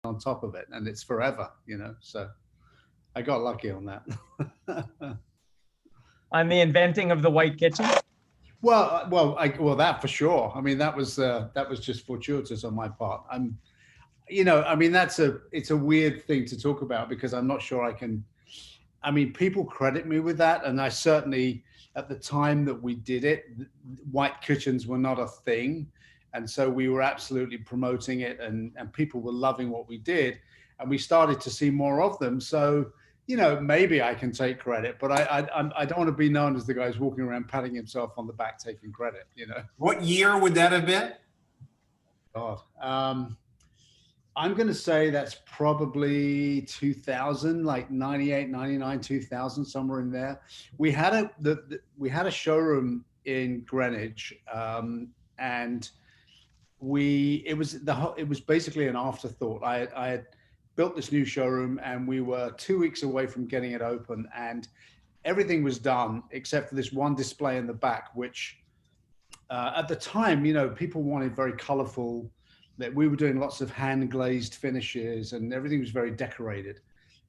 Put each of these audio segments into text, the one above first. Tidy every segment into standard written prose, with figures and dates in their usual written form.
on top of it, and it's forever, so I got lucky on that. On the inventing of the white kitchen? Well, that for sure. I mean, that was just fortuitous on my part. I mean, it's a weird thing to talk about because I'm not sure I can. I mean, people credit me with that, and I certainly, at the time that we did it, white kitchens were not a thing, and so we were absolutely promoting it, and people were loving what we did, and we started to see more of them. So, maybe I can take credit, but I don't want to be known as the guy who's walking around patting himself on the back taking credit. What year would that have been? God. I'm going to say that's probably 2000, like 98, 99, 2000, somewhere in there. We had a showroom in Greenwich, and it was basically an afterthought. I had built this new showroom, and we were 2 weeks away from getting it open, and everything was done except for this one display in the back, which at the time, people wanted very colorful. That we were doing lots of hand glazed finishes, and everything was very decorated.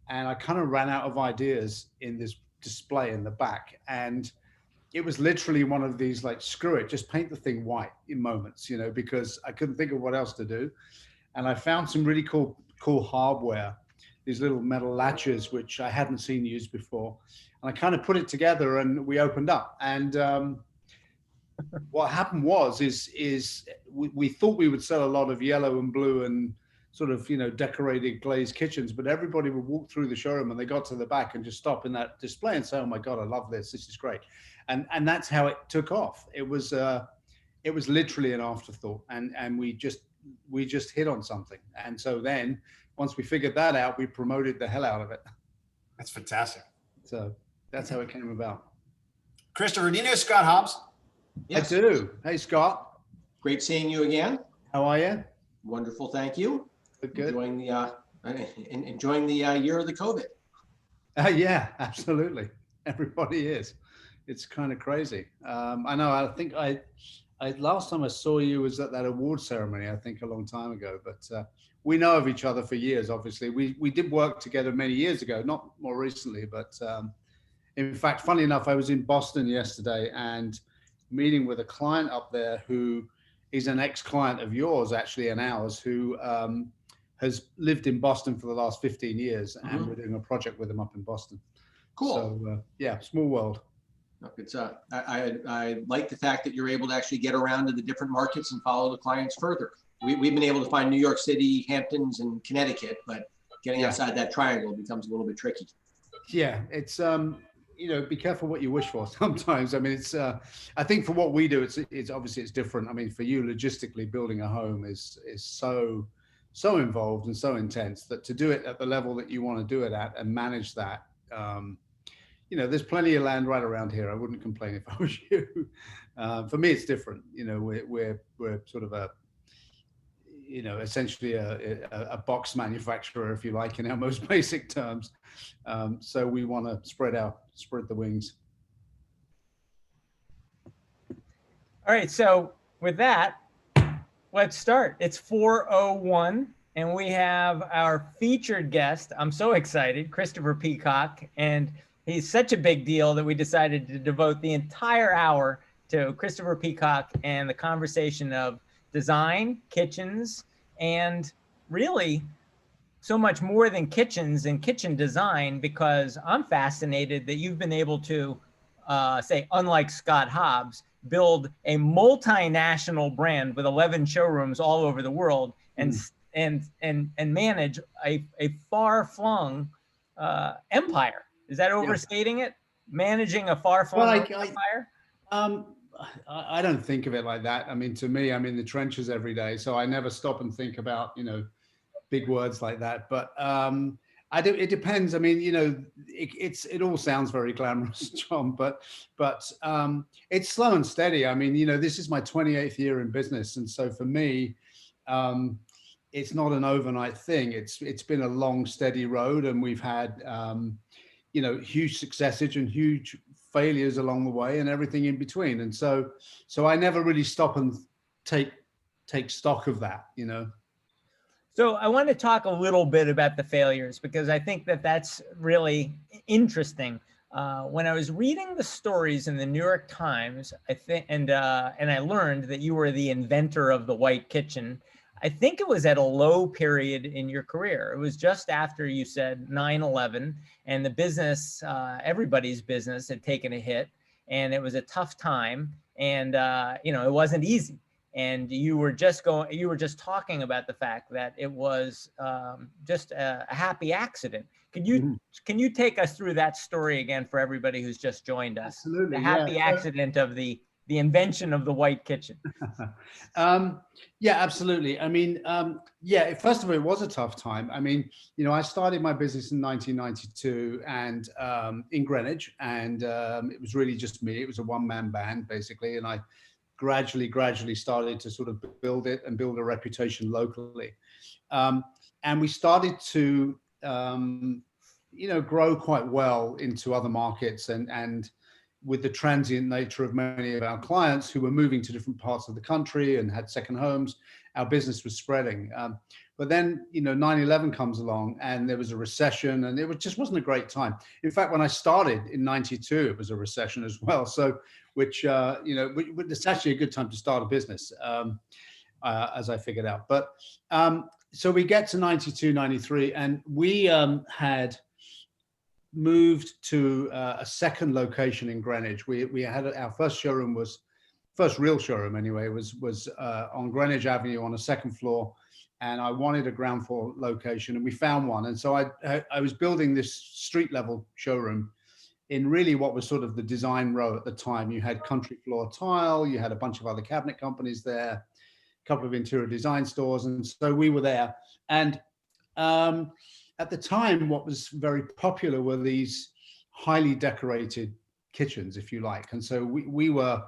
And I kind of ran out of ideas in this display in the back. And it was literally one of these, like, screw it, just paint the thing white in moments, because I couldn't think of what else to do. And I found some really cool hardware, these little metal latches, which I hadn't seen used before. And I kind of put it together, and we opened up. And what happened is we thought we would sell a lot of yellow and blue and sort of, decorated glazed kitchens, but everybody would walk through the showroom and they got to the back and just stop in that display and say, "Oh my God, I love this. This is great." And that's how it took off. It was literally an afterthought, and we just hit on something. And so then once we figured that out, we promoted the hell out of it. That's fantastic. So that's how it came about. Christopher, do you know Scott Hobbs? Yes. I do. Hey, Scott. Great seeing you again. How are you? Wonderful, thank you. Good. Enjoying the year of the COVID. Yeah, absolutely. Everybody is. It's kind of crazy. I know. I think I last time I saw you was at that award ceremony, I think a long time ago, but we know of each other for years. Obviously, we did work together many years ago, not more recently, but in fact, funny enough, I was in Boston yesterday and meeting with a client up there who is an ex-client of yours, actually, and ours, who has lived in Boston for the last 15 years, and we're doing a project with him up in Boston. Cool. So yeah, small world. It's I like the fact that you're able to actually get around to the different markets and follow the clients further. We've been able to find New York City, Hamptons, and Connecticut, but getting outside that triangle becomes a little bit tricky. Yeah, it's be careful what you wish for sometimes. I mean, it's I think for what we do, it's obviously it's different. I mean, for you, logistically building a home is so involved and so intense that to do it at the level that you want to do it at and manage that, there's plenty of land right around here. I wouldn't complain if I was you. For me, it's different. We're sort of essentially a box manufacturer, if you like, in our most basic terms. So we want to spread the wings. All right, so with that, let's start. It's 4:01, and we have our featured guest. I'm so excited, Christopher Peacock, and he's such a big deal that we decided to devote the entire hour to Christopher Peacock and the conversation of design, kitchens, and really so much more than kitchens and kitchen design, because I'm fascinated that you've been able to say, unlike Scott Hobbs, build a multinational brand with 11 showrooms all over the world and manage a far-flung empire. Is that overstating it? Managing a far-flung empire? I don't think of it like that. I mean, to me, I'm in the trenches every day, so I never stop and think about, big words like that. But it depends. I mean, it all sounds very glamorous, John, but it's slow and steady. I mean, this is my 28th year in business, and so for me, it's not an overnight thing. It's been a long, steady road, and we've had huge successes and huge failures along the way and everything in between. And so I never really stop and take stock of that, So I want to talk a little bit about the failures because I think that that's really interesting. When I was reading the stories in the New York Times, I think, and I learned that you were the inventor of the white kitchen. I think it was at a low period in your career. It was just after you said 9/11, and the business, everybody's business, had taken a hit, and it was a tough time, and it wasn't easy. And you were just talking about the fact that it was just a happy accident. Can you take us through that story again for everybody who's just joined us? Absolutely, The happy accident of the invention of the white kitchen. Yeah, absolutely. I mean, yeah, first of all, it was a tough time. I mean, I started my business in 1992 and in Greenwich, and it was really just me. It was a one-man band, basically, and I gradually started to sort of build it and build a reputation locally. And we started to, grow quite well into other markets, and with the transient nature of many of our clients who were moving to different parts of the country and had second homes, our business was spreading. But then, 9/11 comes along and there was a recession, and just wasn't a great time. In fact, when I started in 92, it was a recession as well. So, which it's actually a good time to start a business, as I figured out. But so we get to 92, 93, and we had moved to a second location in Greenwich. We had our first real showroom anyway, was on Greenwich Avenue on a second floor, and I wanted a ground floor location, and we found one. And so I was building this street level showroom in really what was sort of the design row at the time. You had Country Floor Tile, you had a bunch of other cabinet companies there, a couple of interior design stores, and so we were there. And at the time, what was very popular were these highly decorated kitchens, if you like. And so we were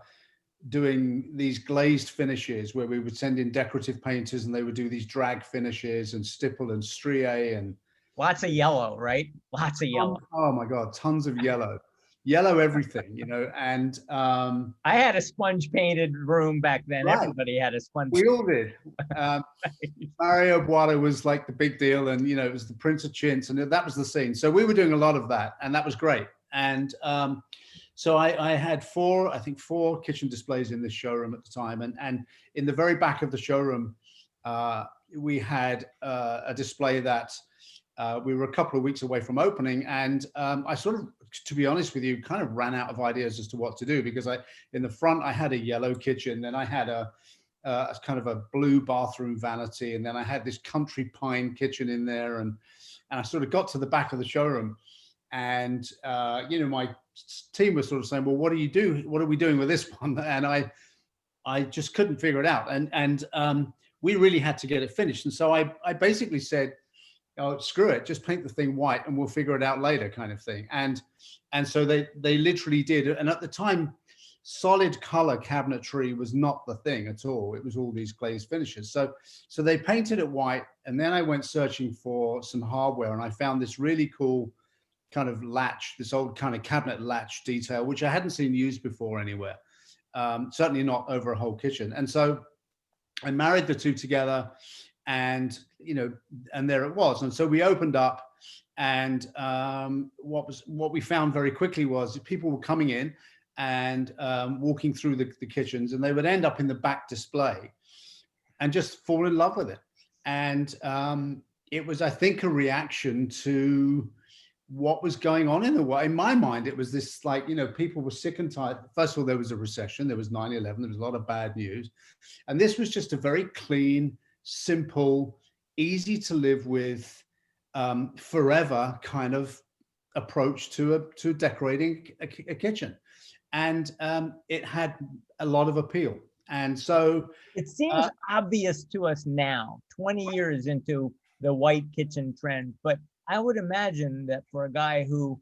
doing these glazed finishes where we would send in decorative painters and they would do these drag finishes and stipple and strié and lots of yellow, right? Lots of yellow. Oh my God, tons of yellow everything, and I had a sponge painted room back then. Right. Everybody had a sponge. We all did. Mario Boada was like the big deal, and it was the Prince of Chintz, and that was the scene. So we were doing a lot of that, and that was great. And so I had four kitchen displays in this showroom at the time, and in the very back of the showroom, we had a display that we were a couple of weeks away from opening, and I sort of, to be honest with you, kind of ran out of ideas as to what to do, because in the front I had a yellow kitchen, then I had a kind of a blue bathroom vanity, and then I had this country pine kitchen in there, and I sort of got to the back of the showroom, and my team was sort of saying, well, what do you do? What are we doing with this one? And I just couldn't figure it out, and we really had to get it finished, and so I basically said, oh, screw it, just paint the thing white and we'll figure it out later, kind of thing. And so they literally did. And at the time, solid color cabinetry was not the thing at all. It was all these glazed finishes. So they painted it white, and then I went searching for some hardware, and I found this really cool kind of latch, this old kind of cabinet latch detail, which I hadn't seen used before anywhere, certainly not over a whole kitchen. And so I married the two together, and and there it was. And so we opened up, and what we found very quickly was that people were coming in and walking through the kitchens, and they would end up in the back display and just fall in love with it. And it was, I think, a reaction to what was going on in the world. In my mind, it was this, like, people were sick and tired. First of all, there was a recession, there was 9/11, there was a lot of bad news, and this was just a very clean, simple, easy to live with, forever kind of approach to decorating a kitchen, and it had a lot of appeal. And so it seems obvious to us now, 20 years into the white kitchen trend, but I would imagine that for a guy who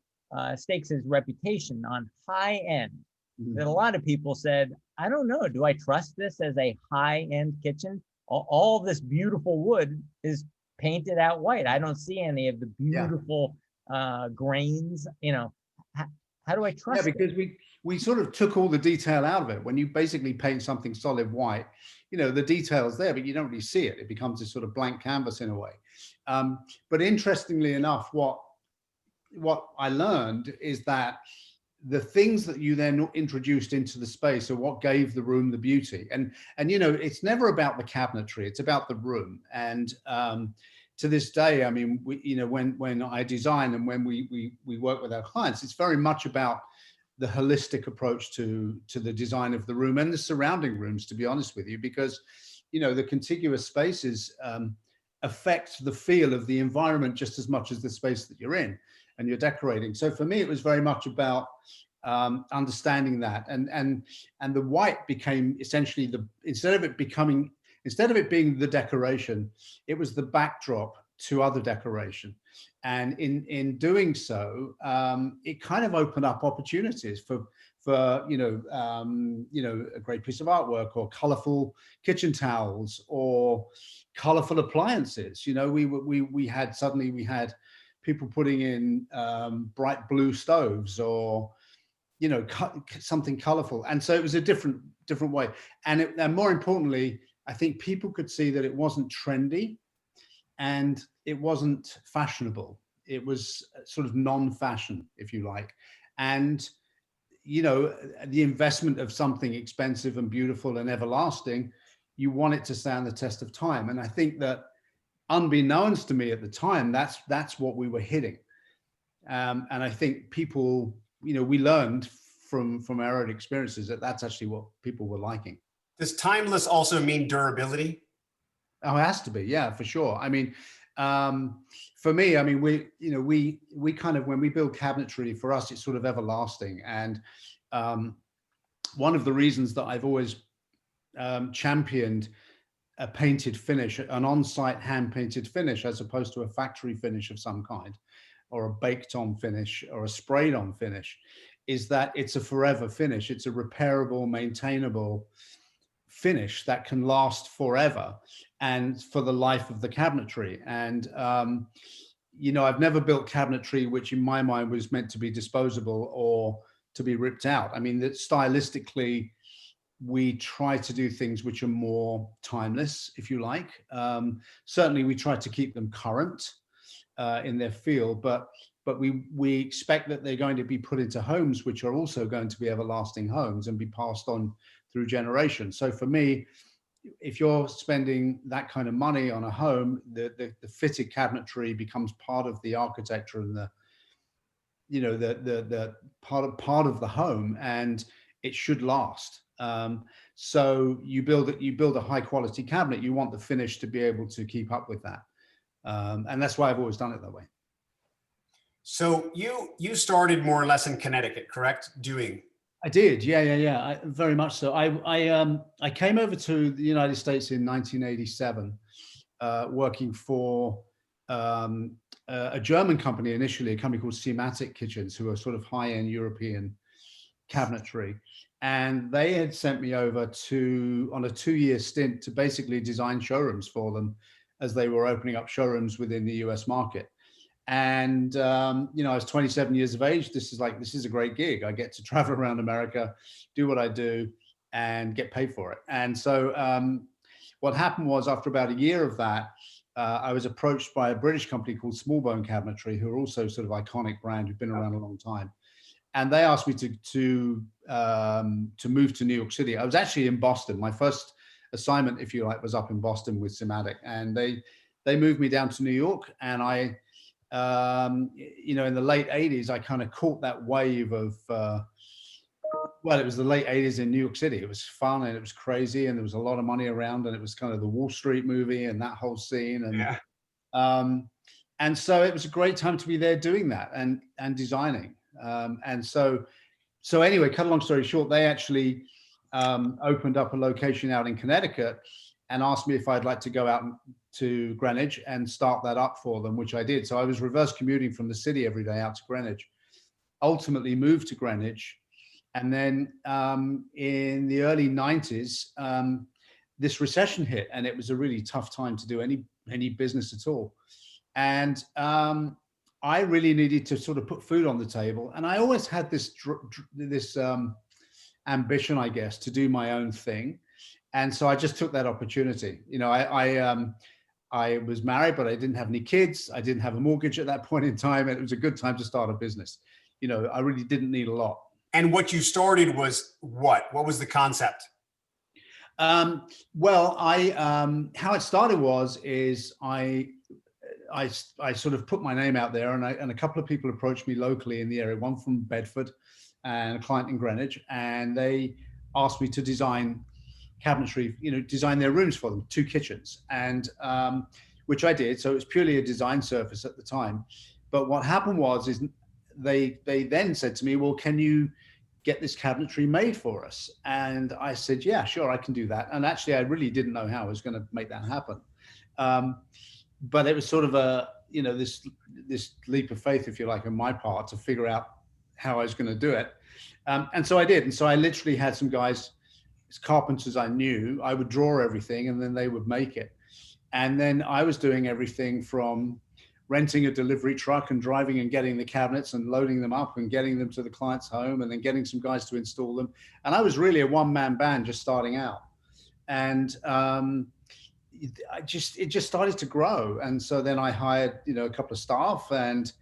stakes his reputation on high end, that a lot of people said, I don't know, do I trust this as a high end kitchen? All this beautiful wood is painted out white. I don't see any of the beautiful grains. How do I trust it? Because we sort of took all the detail out of it. When you basically paint something solid white, you know, the details there, but you don't really see it. It becomes this sort of blank canvas in a way. But interestingly enough, what I learned is that the things that you then introduced into the space are what gave the room the beauty. And you know, it's never about the cabinetry, it's about the room. And to this day, I mean, you know, when I design and when we work with our clients, it's very much about the holistic approach to the design of the room and the surrounding rooms, to be honest with you, because, you know, the contiguous spaces affect the feel of the environment just as much as the space that you're in and you're decorating. So for me, it was very much about understanding that, and the white became essentially instead of it being the decoration, it was the backdrop to other decoration. And in doing so, it kind of opened up opportunities for you know, a great piece of artwork or colorful kitchen towels or colorful appliances. You know, we had people putting in bright blue stoves, or, you know, something colorful. And so it was a different way. And more importantly, I think people could see that it wasn't trendy and it wasn't fashionable. It was sort of non-fashion, if you like. And, you know, the investment of something expensive and beautiful and everlasting, you want it to stand the test of time. And I think that, unbeknownst to me at the time, that's what we were hitting. And I think people, you know, we learned from our own experiences that that's actually what people were liking. Does timeless also mean durability? Oh, it has to be, yeah, for sure. I mean, for me, I mean, we kind of, when we build cabinetry, for us, it's sort of everlasting. And one of the reasons that I've always championed a painted finish, an on-site hand-painted finish, as opposed to a factory finish of some kind, or a baked-on finish, or a sprayed-on finish, is that it's a forever finish. It's a repairable, maintainable finish that can last forever and for the life of the cabinetry. And you know, I've never built cabinetry which in my mind was meant to be disposable or to be ripped out. I mean, that stylistically, we try to do things which are more timeless, if you like. Certainly we try to keep them current in their feel, but we expect that they're going to be put into homes which are also going to be everlasting homes and be passed on through generations. So for me, if you're spending that kind of money on a home, the fitted cabinetry becomes part of the architecture and the, you know, the part of the home, and it should last. So you build a high quality cabinet, you want the finish to be able to keep up with that. And that's why I've always done it that way. So you started more or less in Connecticut, correct? I did, yeah. Very much so. I came over to the United States in 1987, working for a German company initially, a company called Seamatic Kitchens, who are sort of high-end European cabinetry. And they had sent me over on a 2-year stint to basically design showrooms for them as they were opening up showrooms within the US market. And, you know, I was 27 years of age. This is a great gig. I get to travel around America, do what I do, and get paid for it. And so what happened was, after about a year of that, I was approached by a British company called Smallbone Cabinetry, who are also sort of iconic brand, who've been around a long time. And they asked me to move to New York City. I was actually in Boston. My first assignment, if you like, was up in Boston with Seamatic, and they moved me down to New York. And I, you know, in the late 80s, I kind of caught that wave of, well, it was the late 80s in New York City. It was fun and it was crazy, and there was a lot of money around, and it was kind of the Wall Street movie and that whole scene. And yeah. And so it was a great time to be there doing that and designing. And so anyway, cut a long story short, they actually opened up a location out in Connecticut and asked me if I'd like to go out to Greenwich and start that up for them, which I did. So I was reverse commuting from the city every day out to Greenwich, ultimately moved to Greenwich. And then in the early 90s, this recession hit, and it was a really tough time to do any business at all. And I really needed to sort of put food on the table. And I always had this ambition, I guess, to do my own thing. And so I just took that opportunity. You know, I was married, but I didn't have any kids. I didn't have a mortgage at that point in time. And it was a good time to start a business. You know, I really didn't need a lot. And what you started was what? What was the concept? Well, how it started is I sort of put my name out there, and a couple of people approached me locally in the area, one from Bedford and a client in Greenwich, and they asked me to design cabinetry, you know, design their rooms for them, 2 kitchens, and which I did. So it was purely a design surface at the time. But what happened is they then said to me, well, can you get this cabinetry made for us? And I said, yeah, sure, I can do that. And actually, I really didn't know how I was going to make that happen. But it was sort of a, you know, this leap of faith, if you like, on my part to figure out how I was going to do it. And so I did. And so I literally had some guys, carpenters I knew. I would draw everything and then they would make it. And then I was doing everything from renting a delivery truck and driving and getting the cabinets and loading them up and getting them to the client's home and then getting some guys to install them. And I was really a one-man band just starting out. And it just started to grow. And so then I hired, you know, a couple of staff, and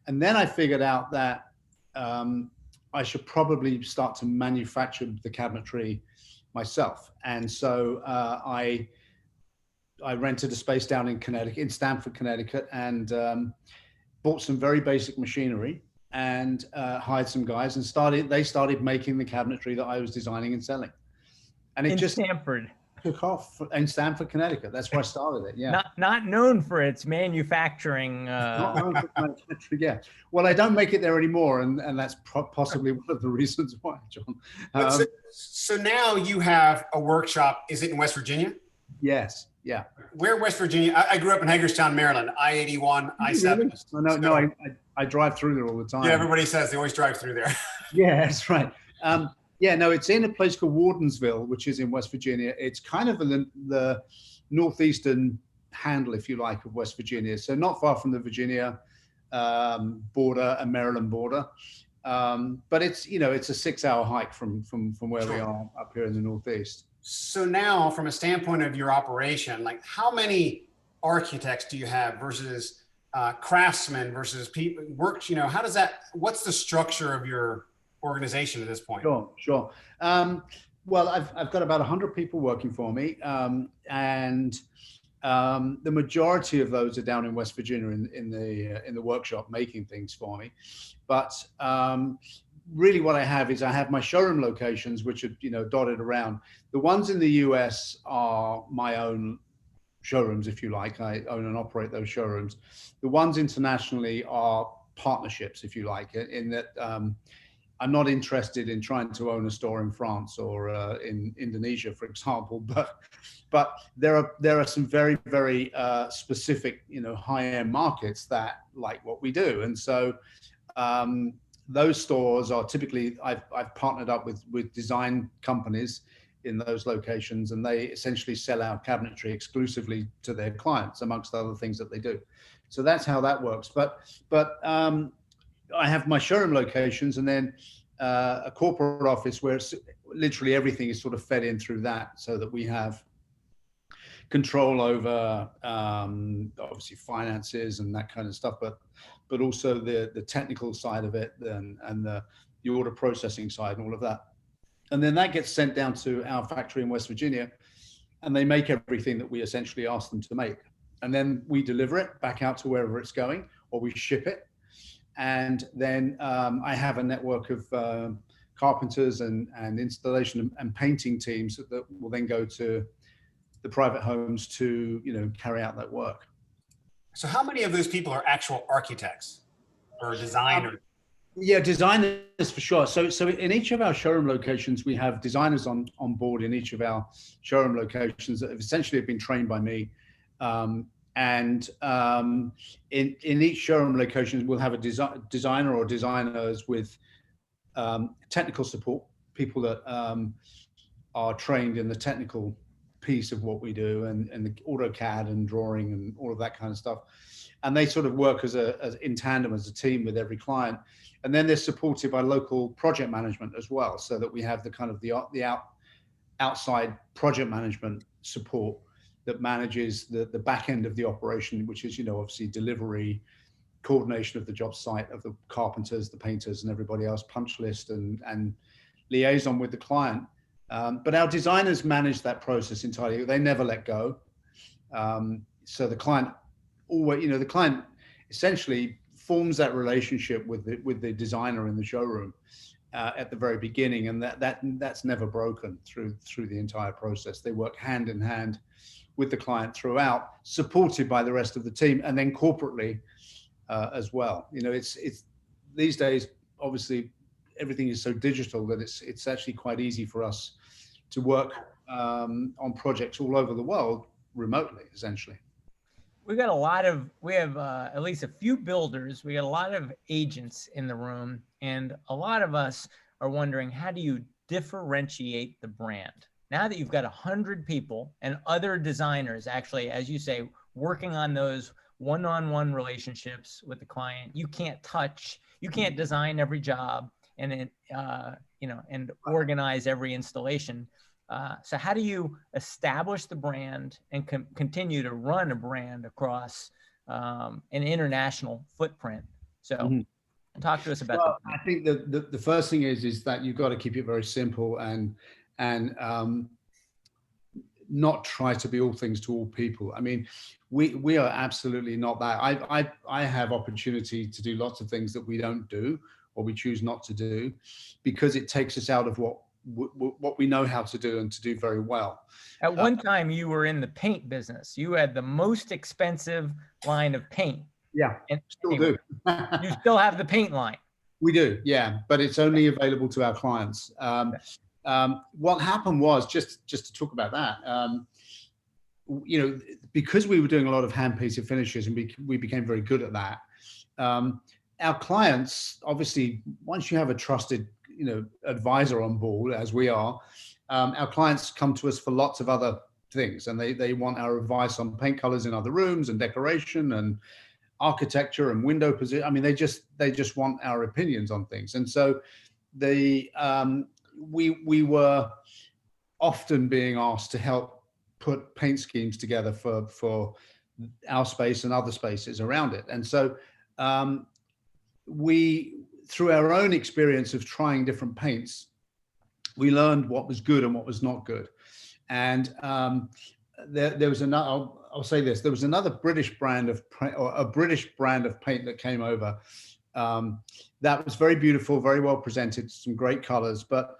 then I figured out that I should probably start to manufacture the cabinetry myself. And so I rented a space down in Connecticut, in Stamford, Connecticut, and bought some very basic machinery and hired some guys, and they started making the cabinetry that I was designing and selling. And it just Stamford took off in Stamford, Connecticut. That's where I started it. Yeah. Not known for its manufacturing. Not known for manufacturing, yeah. Well, I don't make it there anymore, and that's possibly one of the reasons why, John. So now you have a workshop. Is it in West Virginia? Yes. Yeah. Where West Virginia? I grew up in Hagerstown, Maryland. I-81, I-7. Really? No, I drive through there all the time. Yeah, everybody says they always drive through there. Yeah, that's right. Yeah, no, it's in a place called Wardensville, which is in West Virginia. It's kind of in the northeastern handle, if you like, of West Virginia. So not far from the Virginia border and Maryland border. But it's, you know, it's a 6-hour hike from where we are up here in the northeast. So now, from a standpoint of your operation, like how many architects do you have versus craftsmen versus people works? You know, how does that? What's the structure of your organization at this point? Sure. Well, I've got about 100 people working for me, and the majority of those are down in West Virginia in the workshop making things for me. But really, what I have my showroom locations, which are, you know, dotted around. The ones in the US are my own showrooms, if you like. I own and operate those showrooms. The ones internationally are partnerships, if you like, in that I'm not interested in trying to own a store in France or in Indonesia, for example. But there are some very, very specific, you know, high-end markets that like what we do, and so those stores are typically I've partnered up with design companies in those locations, and they essentially sell our cabinetry exclusively to their clients, amongst other things that they do. So that's how that works. But I have my showroom locations, and then a corporate office where literally everything is sort of fed in through that, so that we have control over obviously finances and that kind of stuff, but also the technical side of it and the order processing side and all of that. And then that gets sent down to our factory in West Virginia, and they make everything that we essentially ask them to make. And then we deliver it back out to wherever it's going, or we ship it. And then I have a network of carpenters and installation and painting teams that will then go to the private homes to, you know, carry out that work. So how many of those people are actual architects or designers? Yeah, designers for sure. So in each of our showroom locations, we have designers on board in each of our showroom locations that have essentially been trained by me. In each showroom location, we'll have a designer or designers with technical support, people that are trained in the technical piece of what we do, and the AutoCAD and drawing and all of that kind of stuff. And they sort of work as in tandem as a team with every client. And then they're supported by local project management as well, so that we have the kind of the outside project management support that manages the back end of the operation, which is, obviously delivery, coordination of the job site, of the carpenters, the painters, and everybody else, punch list and liaison with the client. But our designers manage that process entirely. They never let go. So the client always, the client essentially forms that relationship with the designer in the showroom at the very beginning, and that's never broken through the entire process. They work hand in hand with the client throughout, supported by the rest of the team, and then corporately as well. It's these days, obviously, everything is so digital that it's actually quite easy for us to work on projects all over the world remotely, essentially. We have at least a few builders. We got a lot of agents in the room, and a lot of us are wondering, how do you differentiate the brand? Now that you've got 100 people and other designers, actually, as you say, working on those one-on-one relationships with the client, you can't design every job and organize every installation. So how do you establish the brand and continue to run a brand across an international footprint? So talk to us about that. I think the first thing is that you've got to keep it very simple and not try to be all things to all people. I mean, we are absolutely not that. I have opportunity to do lots of things that we don't do or we choose not to do because it takes us out of what we know how to do and to do very well. At one time, you were in the paint business. You had the most expensive line of paint. Yeah, and still do. You still have the paint line. We do, yeah, but it's only available to our clients. What happened was, just to talk about that, because we were doing a lot of hand-painted finishes and we became very good at that. Our clients, obviously, once you have a trusted advisor on board, as we are, our clients come to us for lots of other things, and they want our advice on paint colors in other rooms and decoration and architecture and window position. I mean, they just want our opinions on things. And so we were often being asked to help put paint schemes together for our space and other spaces around it. And so through our own experience of trying different paints, we learned what was good and what was not good. And there was another, I'll say this, there was another British brand of paint that came over that was very beautiful, very well presented, some great colors, but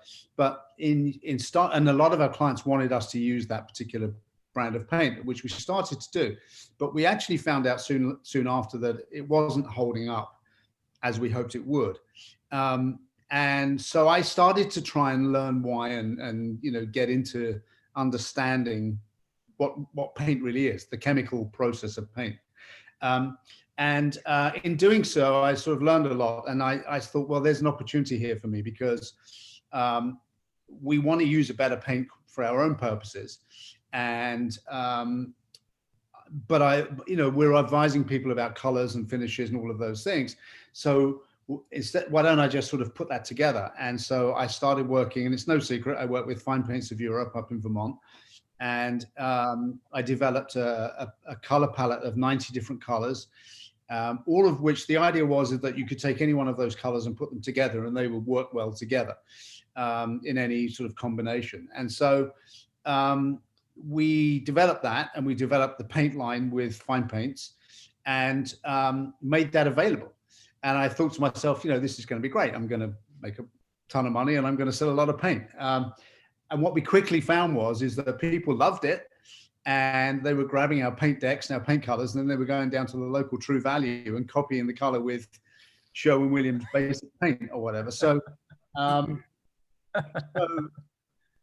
in start, and a lot of our clients wanted us to use that particular brand of paint, which we started to do, but we actually found out soon after that it wasn't holding up as we hoped it would. And so I started to try and learn why and get into understanding what paint really is, the chemical process of paint. And in doing so, I sort of learned a lot, and I thought, well, there's an opportunity here for me because we want to use a better paint for our own purposes. And but we're advising people about colors and finishes and all of those things. So instead, why don't I just sort of put that together? And so I started working, and it's no secret, I work with Fine Paints of Europe up in Vermont. And I developed a color palette of 90 different colors, all of which the idea was that you could take any one of those colors and put them together and they would work well together in any sort of combination. And so we developed that, and we developed the paint line with Fine Paints and made that available. And I thought to myself, this is going to be great. I'm going to make a ton of money and I'm going to sell a lot of paint. And what we quickly found is that people loved it, and they were grabbing our paint decks and our paint colors, and then they were going down to the local True Value and copying the color with Sherwin-Williams basic paint or whatever. So, and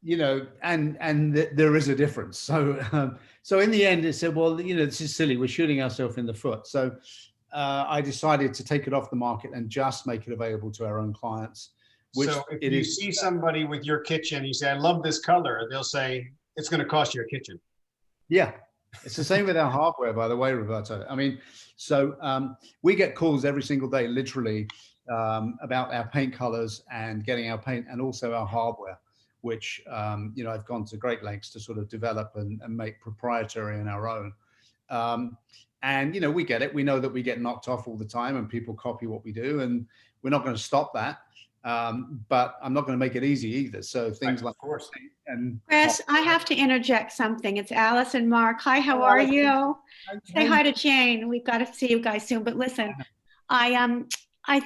there is a difference. So, so in the end, it said, well, this is silly. We're shooting ourselves in the foot. So I decided to take it off the market and just make it available to our own clients. So if you see somebody with your kitchen, you say, I love this color, they'll say, it's going to cost you a kitchen. Yeah. It's the same with our hardware, by the way, Roberto. I mean, so we get calls every single day, literally, about our paint colors and getting our paint and also our hardware. which you know, I've gone to great lengths to sort of develop and make proprietary in our own. And you know, we get it. We know that we get knocked off all the time, and people copy what we do, and we're not going to stop that. But I'm not going to make it easy either. So things like, of course. And Chris, I have to interject something. It's Alison Mark. Hi, how are you? Say hi to Jane. We've got to see you guys soon. But listen, I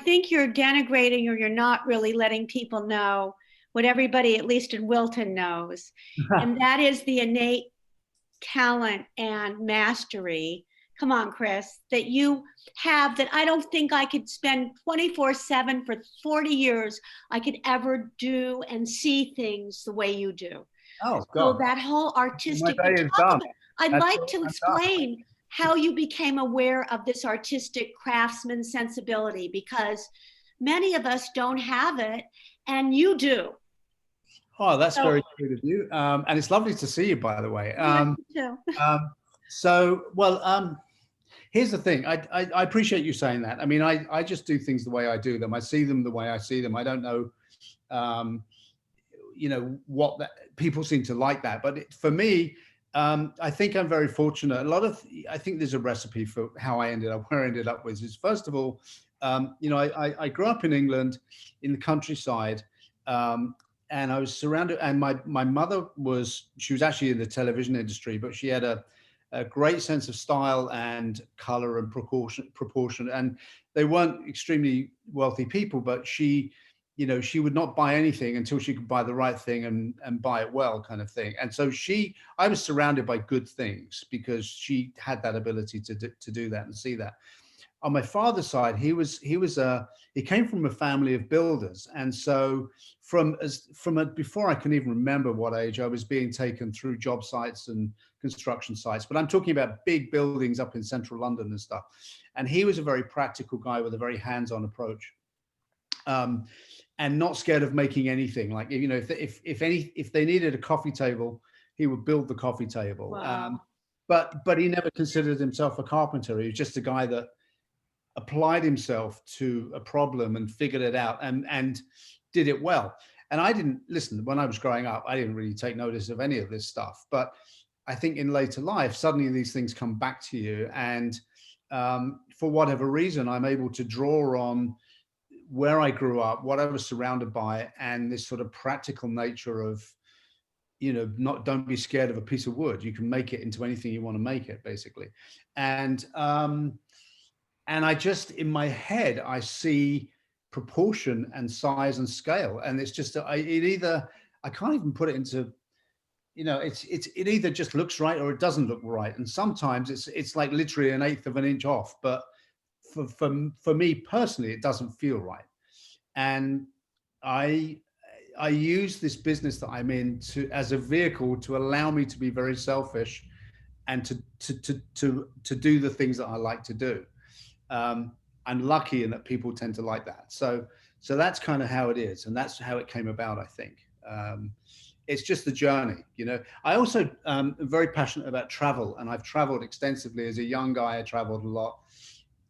think you're denigrating, or you're not really letting people know what everybody, at least in Wilton, knows, and that is the innate talent and mastery. Come on, Chris, that you have, that I don't think I could spend 24/7 for 40 years. I could ever do and see things the way you do. oh So God, that whole artistic, my day is done. I'd That's like all to I'm explain how you became aware of this artistic craftsman sensibility, because many of us don't have it, and you do. Oh, that's So- very sweet of you. And it's lovely to see you, by the way. Yeah, you too. Here's the thing. I appreciate you saying that. I mean, I just do things the way I do them. I see them the way I see them. I don't know, you know, what that, people seem to like that. But for me, I think I'm very fortunate. I think there's a recipe for how I ended up where I ended up with is, first of all, you know, I grew up in England in the countryside. And I was surrounded, and my mother she was actually in the television industry, but she had a great sense of style and color and proportion. And they weren't extremely wealthy people, but she, you know, she would not buy anything until she could buy the right thing and buy it well, kind of thing. And so I was surrounded by good things because she had that ability to do that and see that. On my father's side, he came from a family of builders, and so before I can even remember what age, I was being taken through job sites and construction sites. But I'm talking about big buildings up in central London and stuff. And he was a very practical guy with a very hands-on approach, and not scared of making anything. Like, you know, if they needed a coffee table, he would build the coffee table. Wow. But he never considered himself a carpenter. He was just a guy that applied himself to a problem and figured it out and did it well. And I didn't listen, when I was growing up, I didn't really take notice of any of this stuff. But I think in later life, suddenly these things come back to you. And for whatever reason, I'm able to draw on where I grew up, what I was surrounded by, and this sort of practical nature of, you know, don't be scared of a piece of wood. You can make it into anything you want to make it, basically. And I just, in my head, I see proportion and size and scale. And it's just, I can't even put it into, you know, it either just looks right or it doesn't look right. And sometimes it's like literally 1/8 of an inch off. But for me personally, it doesn't feel right. And I use this business that I'm in as a vehicle to allow me to be very selfish and to do the things that I like to do. I'm lucky in that people tend to like that. So that's kind of how it is. And that's how it came about, I think. It's just the journey, you know. I also am very passionate about travel, and I've traveled extensively. As a young guy, I traveled a lot.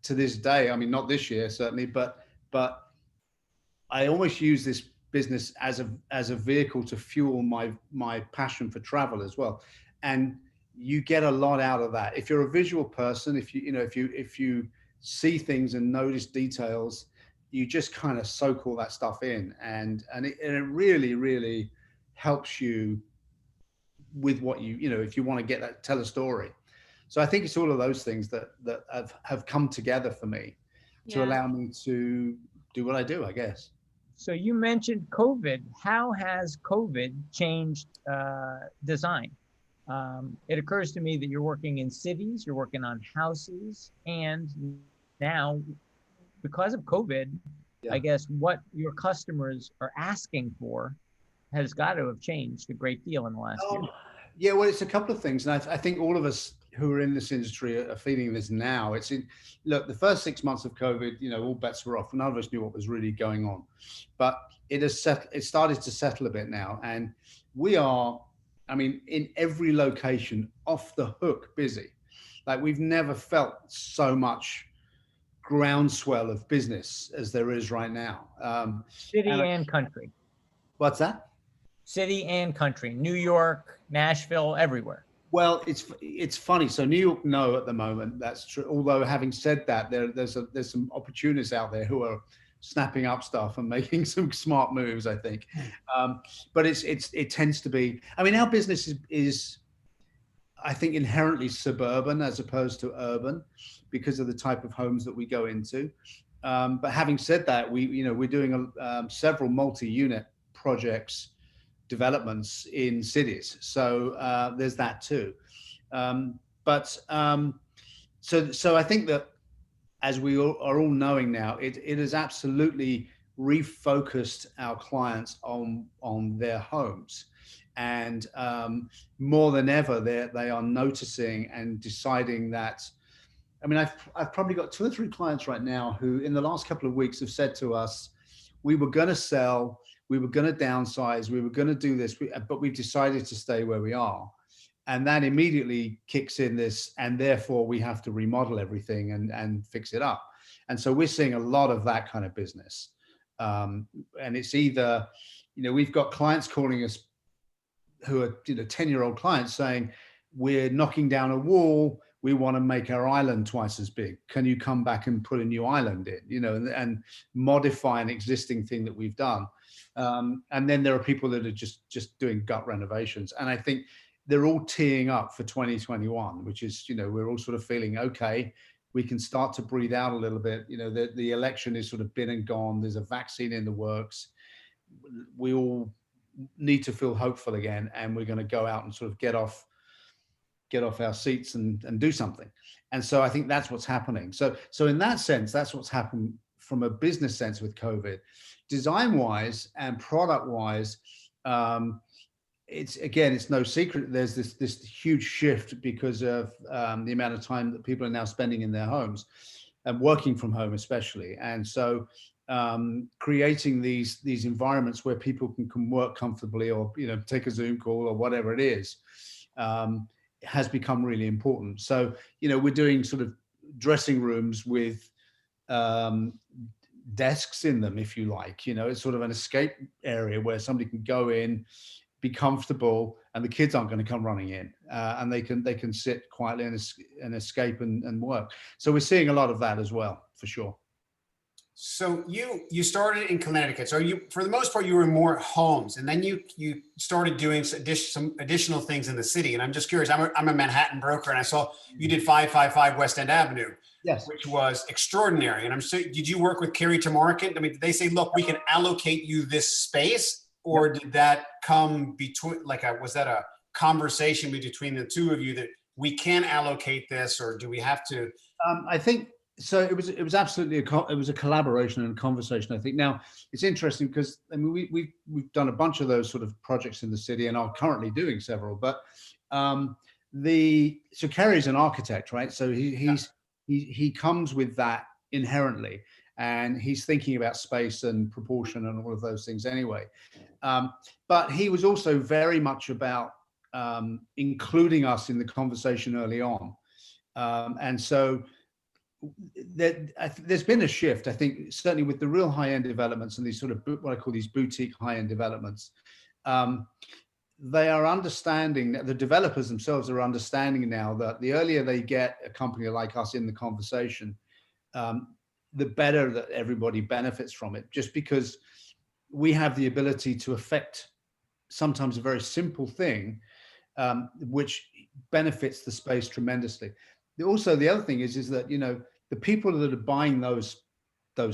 To this day, I mean, not this year, certainly, but I almost use this business as a vehicle to fuel my passion for travel as well. And you get a lot out of that. If you're a visual person, if you see things and notice details, you just kind of soak all that stuff in, and it really, really helps you with what you know, if you want to tell a story. So I think it's all of those things that have come together for me to allow me to do what I do, I guess. So you mentioned COVID. How has COVID changed design? It occurs to me that you're working in cities, you're working on houses, and now, because of COVID, I guess what your customers are asking for has got to have changed a great deal in the last year. Yeah, well, it's a couple of things. And I think all of us who are in this industry are feeling this now. Look, the first 6 months of COVID, you know, all bets were off. None of us knew what was really going on. But it started to settle a bit now. And we are, I mean, in every location, off the hook busy. Like, we've never felt so much groundswell of business as there is right now. City and country. What's that? city and country, New York, Nashville, everywhere? Well, it's funny. So New York, no, at the moment, that's true. Although having said that, there's some opportunists out there who are snapping up stuff and making some smart moves, I think. But it tends to be. I mean, our business is I think inherently suburban as opposed to urban because of the type of homes that we go into. But having said that, we're doing several multi-unit projects, developments in cities. So there's that too. So I think that, as we are all knowing now, it has absolutely refocused our clients on their homes. And more than ever, they are noticing and deciding that. I mean, I've probably got 2 or 3 clients right now who, in the last couple of weeks, have said to us, "We were going to sell, we were going to downsize, we were going to do this, but we've decided to stay where we are." And that immediately kicks in this, and therefore we have to remodel everything and fix it up. And so we're seeing a lot of that kind of business. And it's either, we've got clients calling us who are 10-year-old clients saying, "We're knocking down a wall, we want to make our island twice as big. Can you come back and put a new island in?" And modify an existing thing that we've done. And then there are people that are just doing gut renovations. And I think they're all teeing up for 2021, which is, we're all sort of feeling, okay, we can start to breathe out a little bit. The election is sort of been and gone. There's a vaccine in the works. We all need to feel hopeful again, and we're going to go out and sort of get off our seats and do something. And so I think that's what's happening. So in that sense, that's what's happened from a business sense with COVID. Design wise and product wise, it's no secret there's this huge shift because of the amount of time that people are now spending in their homes and working from home especially. And so creating these environments where people can work comfortably, or take a Zoom call or whatever it is, has become really important. So we're doing sort of dressing rooms with desks in them, if you like. It's sort of an escape area where somebody can go in, be comfortable, and the kids aren't going to come running in, and they can sit quietly and escape and work. So we're seeing a lot of that as well, for sure. So you started in Connecticut. So for the most part, you were more homes, and then you started doing some additional things in the city. And I'm just curious. I'm a Manhattan broker, and I saw you did 555 West End Avenue, yes, which was extraordinary. And did you work with Carrie to market? I mean, did they say, "Look, we can allocate you this space," or did that come between? Was that a conversation between the two of you that we can allocate this, or do we have to? I think. So it was absolutely a collaboration and a conversation, I think. Now it's interesting because we've done a bunch of those sort of projects in the city and are currently doing several. But so Kerry's an architect, right? So he comes with that inherently, and he's thinking about space and proportion and all of those things anyway. But he was also very much about including us in the conversation early on, and so. There's been a shift, I think, certainly with the real high-end developments and these sort of what I call these boutique high-end developments. They are understanding that the developers themselves are understanding now that the earlier they get a company like us in the conversation, the better that everybody benefits from it, just because we have the ability to affect sometimes a very simple thing, which benefits the space tremendously. Also, the other thing is that, the people that are buying those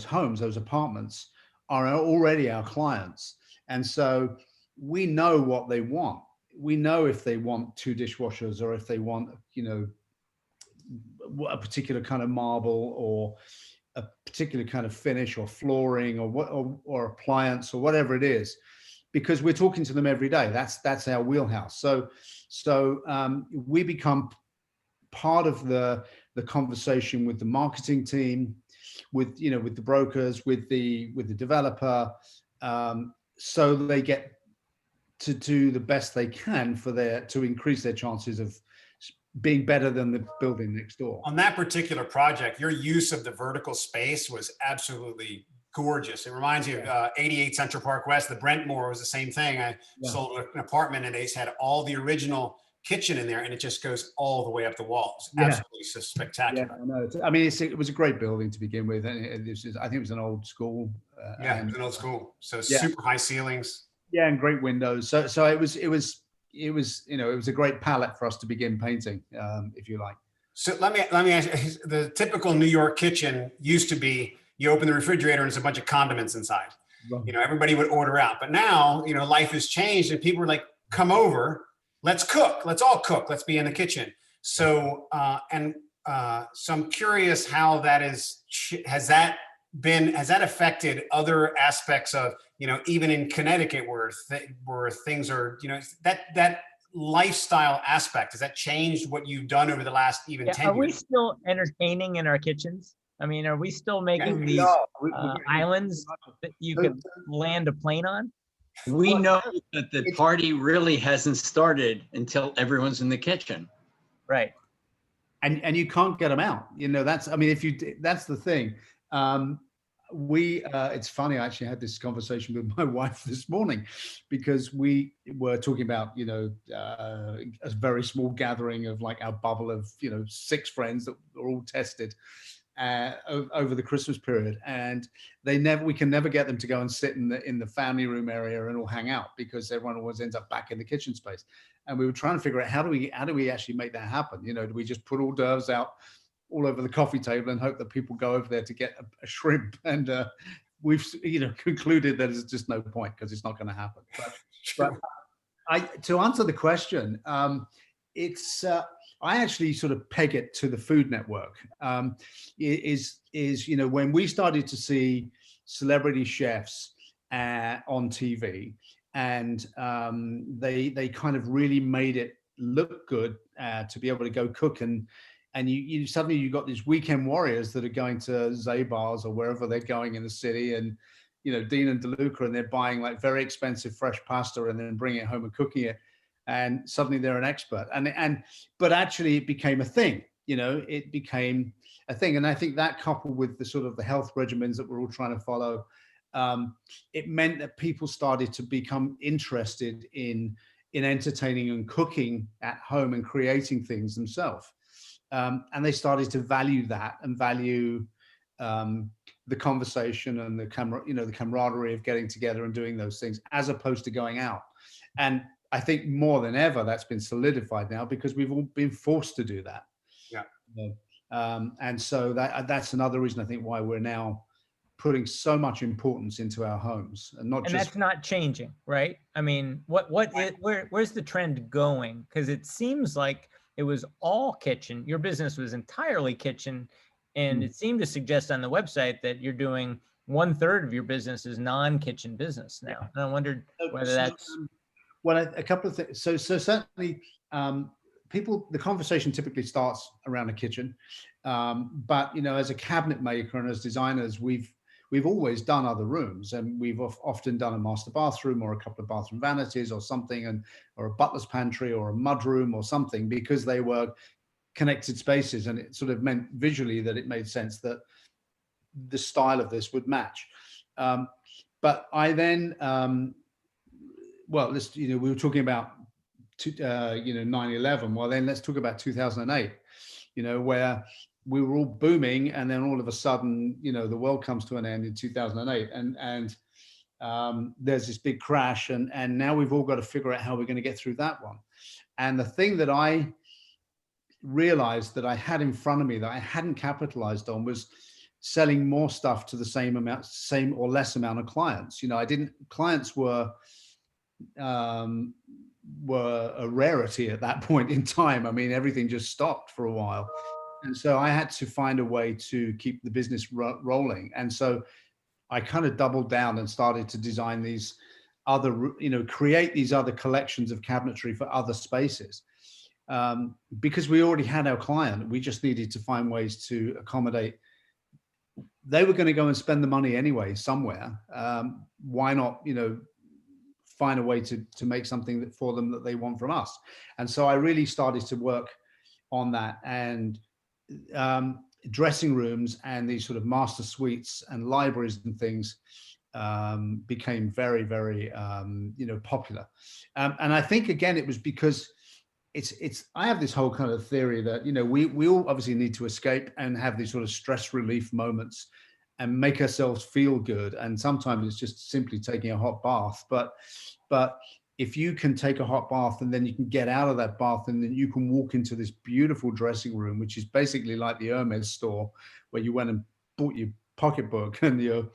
homes, those apartments, are already our clients. And so we know what they want. We know if they want 2 dishwashers, or if they want, a particular kind of marble, or a particular kind of finish, or flooring, or appliance, or whatever it is, because we're talking to them every day. That's our wheelhouse. So we become part of the conversation with the marketing team, with the brokers, with the developer, so they get to do the best they can to increase their chances of being better than the building next door. On that particular project, your use of the vertical space was absolutely gorgeous. It reminds me of 88 Central Park West. The Brentmore was the same thing. I sold an apartment and they had all the original kitchen in there, and it just goes all the way up the walls. Absolutely so spectacular. Yeah, I know. I mean, it was a great building to begin with, and I think it was an old school. It was an old school. So super high ceilings. Yeah, and great windows. So it was you know, it was a great palette for us to begin painting, if you like. So let me ask you, the typical New York kitchen used to be, you open the refrigerator and there's a bunch of condiments inside. Right. You know, everybody would order out. But now, you know, life has changed and people are like, come over, let's cook. Let's all cook. Let's be in the kitchen. So, so I'm curious how that has that affected other aspects of, you know, even in Connecticut where things are, you know, that lifestyle aspect, has that changed what you've done over the last even 10 years? Are we still entertaining in our kitchens? I mean, are we still making these islands that you could land a plane on? We know that the party really hasn't started until everyone's in the kitchen. Right. And you can't get them out. You know, that's the thing. It's funny, I actually had this conversation with my wife this morning because we were talking about, you know, a very small gathering of like our bubble of, you know, 6 friends that are all tested over the Christmas period, and we can never get them to go and sit in the family room area and all hang out because everyone always ends up back in the kitchen space. And we were trying to figure out how do we actually make that happen? You know, do we just put hors d'oeuvres out all over the coffee table and hope that people go over there to get a shrimp? And we've, you know, concluded that there's just no point because it's not going to happen. But to answer the question, I actually sort of peg it to the Food Network. You know, when we started to see celebrity chefs on TV, and they kind of really made it look good to be able to go cook, and you suddenly you got these weekend warriors that are going to Zabar's or wherever they're going in the city, and you know, Dean and DeLuca, and they're buying like very expensive fresh pasta and then bringing it home and cooking it, and suddenly they're an expert. But actually it became a thing. You know, it became a thing, and I think that coupled with the sort of the health regimens that we're all trying to follow, it meant that people started to become interested in entertaining and cooking at home and creating things themselves. And they started to value that and value the conversation and the camaraderie of getting together and doing those things, as opposed to going out. And I think more than ever that's been solidified now because we've all been forced to do that. Yeah. And so that's another reason I think why we're now putting so much importance into our homes, and that's not changing, right? I mean, where's the trend going? Because it seems like it was all kitchen. Your business was entirely kitchen, and it seemed to suggest on the website that you're doing 1/3 of your business is non-kitchen business now. And I wondered whether that's a couple of things. So certainly, the conversation typically starts around a kitchen, but you know, as a cabinet maker and as designers, we've always done other rooms, and we've often done a master bathroom or a couple of bathroom vanities or something, or a butler's pantry or a mudroom or something, because they were connected spaces, and it sort of meant visually that it made sense that the style of this would match. But I then, we were talking about 9/11. Well, then let's talk about 2008. You know, where we were all booming, and then all of a sudden, you know, the world comes to an end in 2008, and there's this big crash, and now we've all got to figure out how we're going to get through that one. And the thing that I realized that I had in front of me that I hadn't capitalized on was selling more stuff to the same or less amount of clients. You know, clients were a rarity at that point in time. I mean, everything just stopped for a while. And so I had to find a way to keep the business rolling. And so I kind of doubled down and started to design these other, you know, create these other collections of cabinetry for other spaces. Because we already had our client, we just needed to find ways to accommodate. They were going to go and spend the money anyway somewhere. Why not, you know, find a way to make something for them that they want from us? And so I really started to work on that. And dressing rooms and these sort of master suites and libraries and things became very, very, popular. And I think, again, it was because I have this whole kind of theory that, we all obviously need to escape and have these sort of stress relief moments and make ourselves feel good. And sometimes it's just simply taking a hot bath. But if you can take a hot bath and then you can get out of that bath and then you can walk into this beautiful dressing room, which is basically like the Hermes store where you went and bought your pocketbook and your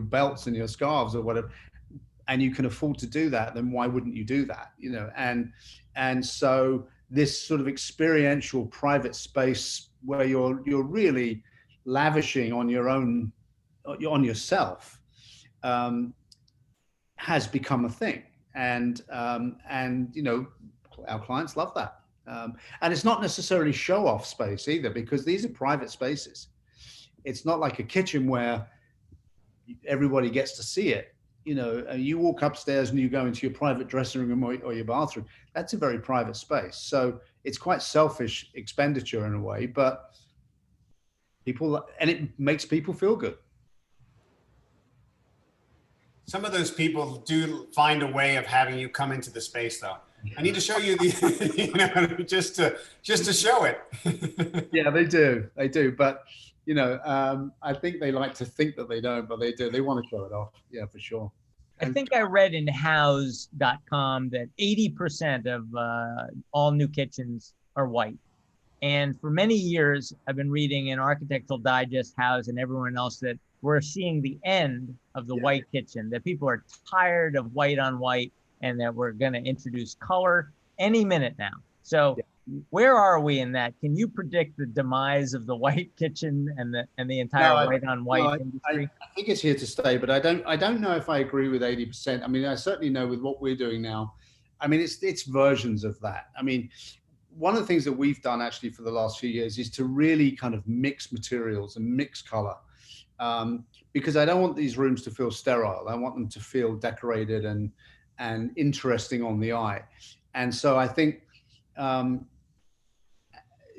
belts and your scarves or whatever, and you can afford to do that, then why wouldn't you do that? And so this sort of experiential private space where you're really lavishing on yourself has become a thing, and our clients love that, and it's not necessarily show off space either, because these are private spaces. It's not like a kitchen where everybody gets to see it. You walk upstairs and you go into your private dressing room or your bathroom. That's a very private space, so it's quite selfish expenditure in a way, but it makes people feel good. Some of those people do find a way of having you come into the space, though. I need to show you the, just to show it. Yeah, they do. But, I think they like to think that they don't, but they do. They want to show it off. Yeah, for sure. I think I read in house.com that 80% of all new kitchens are white. And for many years, I've been reading in Architectural Digest, House, and everyone else that we're seeing the end of the white kitchen, that people are tired of white on white, and that we're going to introduce color any minute now. So where are we in that? Can you predict the demise of the white kitchen and the entire white on white industry? I think it's here to stay, but I don't know if I agree with 80%. I mean, I certainly know with what we're doing now, I mean, it's versions of that. I mean, one of the things that we've done actually for the last few years is to really kind of mix materials and mix color, because I don't want these rooms to feel sterile. I want them to feel decorated and interesting on the eye. And so I think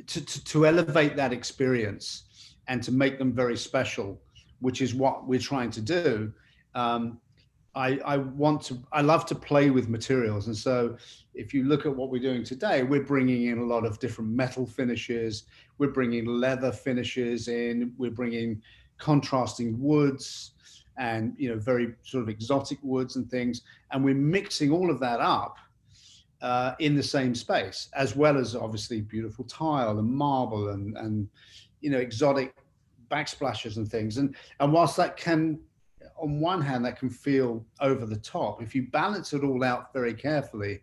to elevate that experience and to make them very special, which is what we're trying to do, I love to play with materials. And so if you look at what we're doing today, we're bringing in a lot of different metal finishes. We're bringing leather finishes in. We're bringing contrasting woods and, very sort of exotic woods and things. And we're mixing all of that up in the same space, as well as obviously beautiful tile and marble and exotic backsplashes and things. And whilst that can, on one hand, that can feel over the top, if you balance it all out very carefully,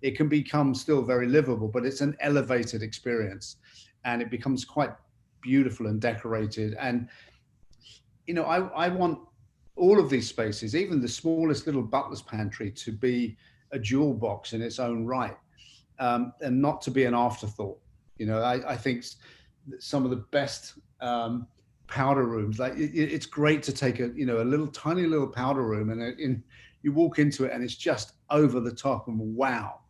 it can become still very livable, but it's an elevated experience and it becomes quite beautiful and decorated. And, I want all of these spaces, even the smallest little butler's pantry, to be a jewel box in its own right, and not to be an afterthought. I think some of the best powder rooms, like it's great to take a tiny little powder room and you walk into it and it's just over the top and wow.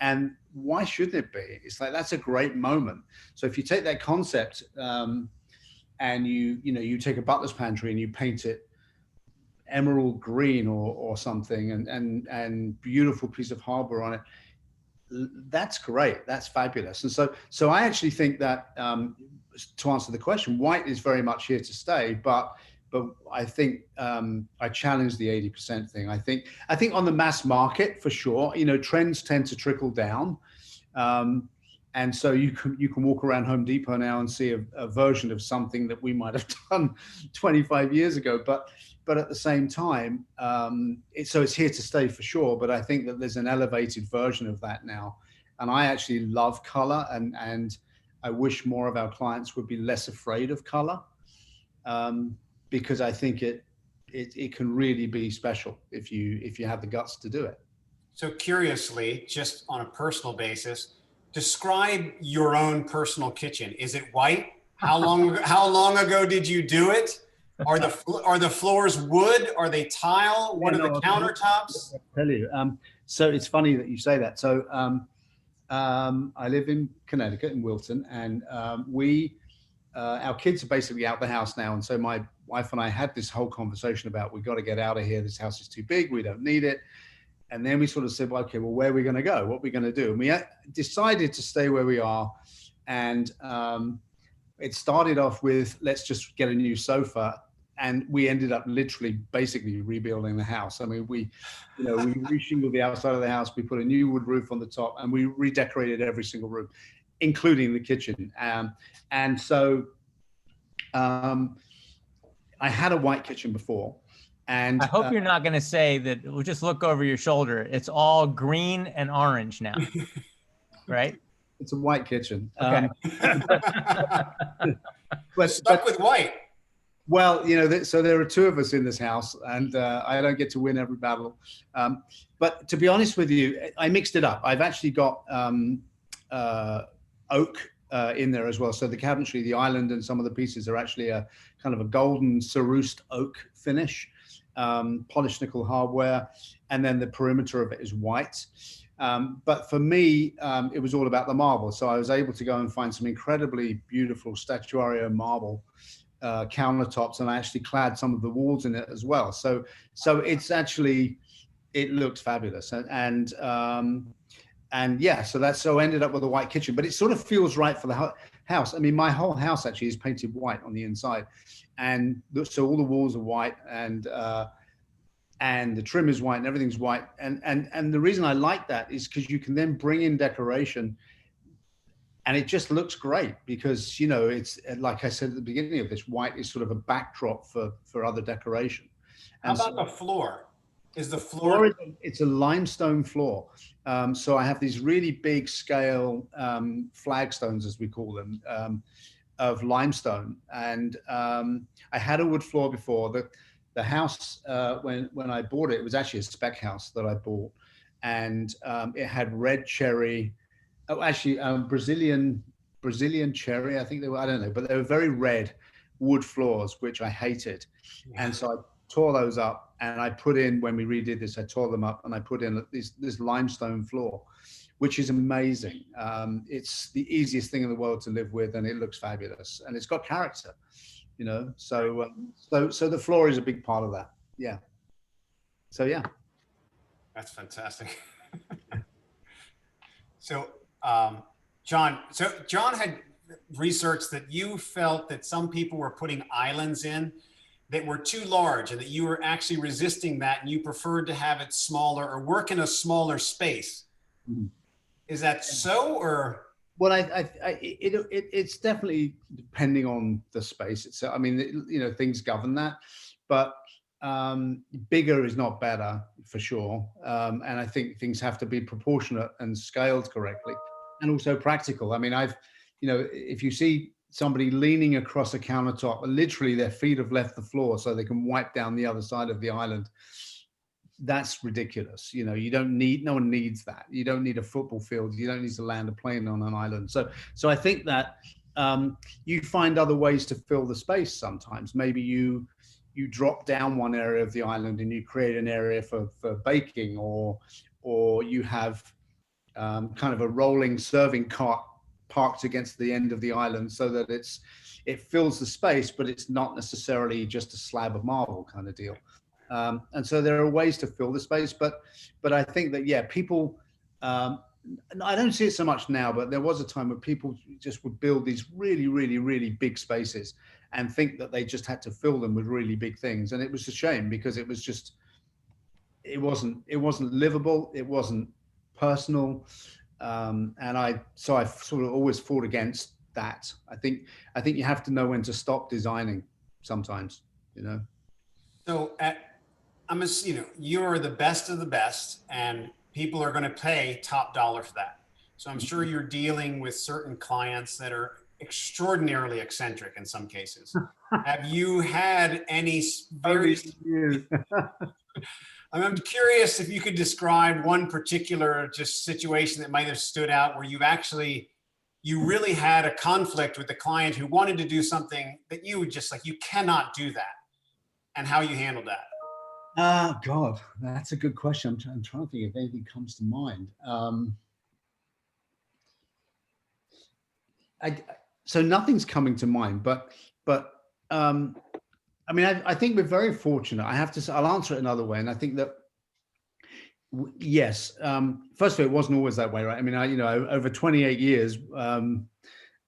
And why shouldn't it be? It's like, that's a great moment. So if you take that concept and you take a butler's pantry and you paint it emerald green or something and beautiful piece of harbor on it, that's great. That's fabulous. And so I actually think that to answer the question, white is very much here to stay, but I think I challenge the 80% thing. I think on the mass market, for sure, trends tend to trickle down. And so you can walk around Home Depot now and see a version of something that we might have done 25 years ago. But at the same time, it's here to stay for sure. But I think that there's an elevated version of that now. And I actually love color, and I wish more of our clients would be less afraid of color, because I think it can really be special if you have the guts to do it. So curiously, just on a personal basis, describe your own personal kitchen. Is it white? How long ago did you do it? Are the floors wood? Are they tile? What are the countertops? I'll tell you. So it's funny that you say that. So I live in Connecticut, in Wilton, and we our kids are basically out the house now. And so my wife and I had this whole conversation about, we got to get out of here. This house is too big. We don't need it. And then we sort of said, well, okay, well, where are we going to go? What are we going to do? And we decided to stay where we are. And it started off with, let's just get a new sofa. And we ended up literally basically rebuilding the house. I mean, we reshingled the outside of the house. We put a new wood roof on the top, and we redecorated every single room, including the kitchen. And so I had a white kitchen before. And I hope you're not going to say that. We'll just look over your shoulder. It's all green and orange now, right? It's a white kitchen. Okay. But stuck with white. Well, so there are two of us in this house, and I don't get to win every battle. But to be honest with you, I mixed it up. I've actually got oak in there as well. So the cabinetry, the island, and some of the pieces are actually a kind of a golden Sarouste oak finish, polished nickel hardware, and then the perimeter of it is white. But for me, it was all about the marble. So I was able to go and find some incredibly beautiful statuario marble countertops, and I actually clad some of the walls in it as well. So it's actually, it looks fabulous. And yeah, so ended up with a white kitchen, but it sort of feels right for the house. I mean, my whole house actually is painted white on the inside. And so all the walls are white, and the trim is white, and everything's white. And the reason I like that is because you can then bring in decoration, and it just looks great because, it's like I said at the beginning of this, white is sort of a backdrop for other decoration. And how about the floor? Is the floor? It's a limestone floor. So I have these really big scale flagstones, as we call them, of limestone. And I had a wood floor before. The house, when I bought it, it was actually a spec house that I bought. And it had red cherry, Brazilian cherry, I think they were, I don't know, but they were very red wood floors, which I hated. And so I tore those up, and I put in, when we redid this, I tore them up and I put in this limestone floor, which is amazing. It's the easiest thing in the world to live with, and it looks fabulous, and it's got character, so the floor is a big part of that. Yeah. So yeah. That's fantastic. So John had researched that you felt that some people were putting islands in that were too large, and that you were actually resisting that, and you preferred to have it smaller or work in a smaller space. Mm-hmm. Is that so, or? Well, it's definitely depending on the space itself. I mean, things govern that, but bigger is not better for sure. And I think things have to be proportionate and scaled correctly, and also practical. I mean, if you see somebody leaning across a countertop, literally their feet have left the floor so they can wipe down the other side of the island, that's ridiculous. No one needs that. You don't need a football field. You don't need to land a plane on an island. So I think that you find other ways to fill the space sometimes. Maybe you drop down one area of the island and you create an area for baking, or you have kind of a rolling serving cart parked against the end of the island so that it fills the space, but it's not necessarily just a slab of marble kind of deal. And so there are ways to fill the space, but I think that, yeah, people, I don't see it so much now, but there was a time where people just would build these really, really, really big spaces and think that they just had to fill them with really big things. And it was a shame, because it was just, it wasn't livable. It wasn't personal. And I sort of always fought against that. I think you have to know when to stop designing sometimes, So you're the best of the best, and people are going to pay top dollar for that. So I'm sure you're dealing with certain clients that are extraordinarily eccentric in some cases. Have you had any very... I'm curious if you could describe one particular just situation that might have stood out where you really had a conflict with the client who wanted to do something that you would just you cannot do that, and how you handled that. God, that's a good question. I'm trying to think if anything comes to mind. so nothing's coming to mind, but I mean, I think we're very fortunate. I have to say, I'll answer it another way. And I think that, yes, first of all, it wasn't always that way, right? I mean, over 28 years,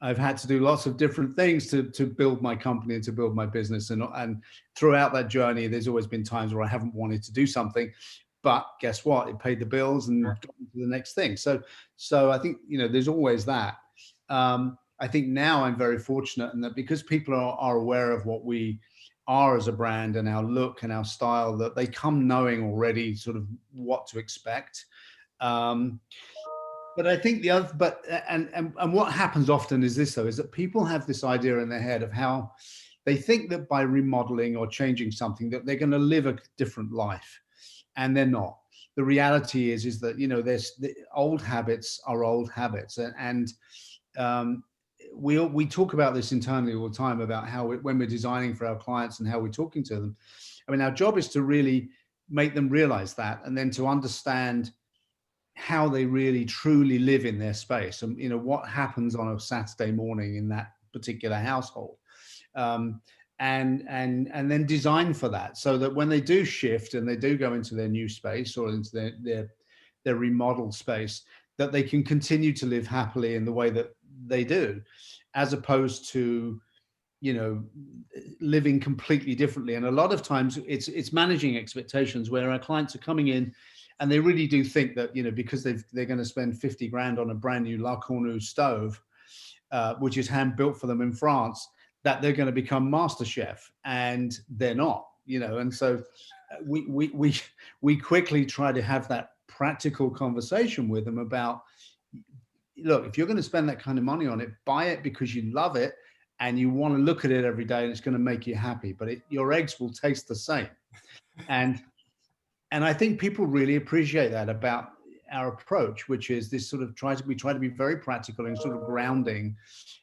I've had to do lots of different things to build my company and to build my business. And throughout that journey, there's always been times where I haven't wanted to do something, but guess what? It paid the bills and got me to the next thing. So I think, there's always that. I think now I'm very fortunate in that because people are aware of what we are as a brand and our look and our style, that they come knowing already sort of what to expect. But I think and what happens often is this, though, is that people have this idea in their head of how they think that by remodeling or changing something that they're going to live a different life, and they're not. The reality is that, there's the old habits are old habits, and we talk about this internally all the time about how when we're designing for our clients and how we're talking to them. I mean, our job is to really make them realize that, and then to understand how they really truly live in their space, and what happens on a Saturday morning in that particular household, and then design for that, so that when they do shift and they do go into their new space or into their remodeled space, that they can continue to live happily in the way that they do, as opposed to living completely differently. And a lot of times it's managing expectations, where our clients are coming in and they really do think that, because they're going to spend 50 grand on a brand new La Cornue stove, which is hand built for them in France, that they're going to become master chef, and they're not, and so we quickly try to have that practical conversation with them about, look, if you're going to spend that kind of money on it, buy it because you love it and you want to look at it every day and it's going to make you happy, but your eggs will taste the same. And I think people really appreciate that about our approach, which is this sort of we try to be very practical and sort of grounding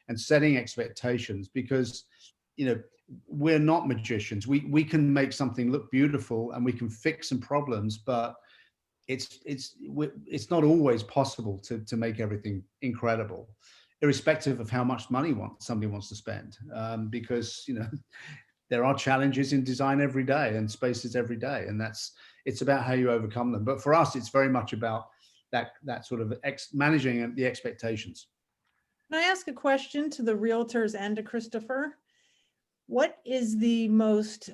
and setting expectations, because we're not magicians. We can make something look beautiful and we can fix some problems, but it's not always possible to make everything incredible, irrespective of how much money somebody wants to spend, because there are challenges in design every day and spaces every day, and it's about how you overcome them. But for us, it's very much about that sort of managing the expectations. Can I ask a question to the realtors and to Christopher? What is the most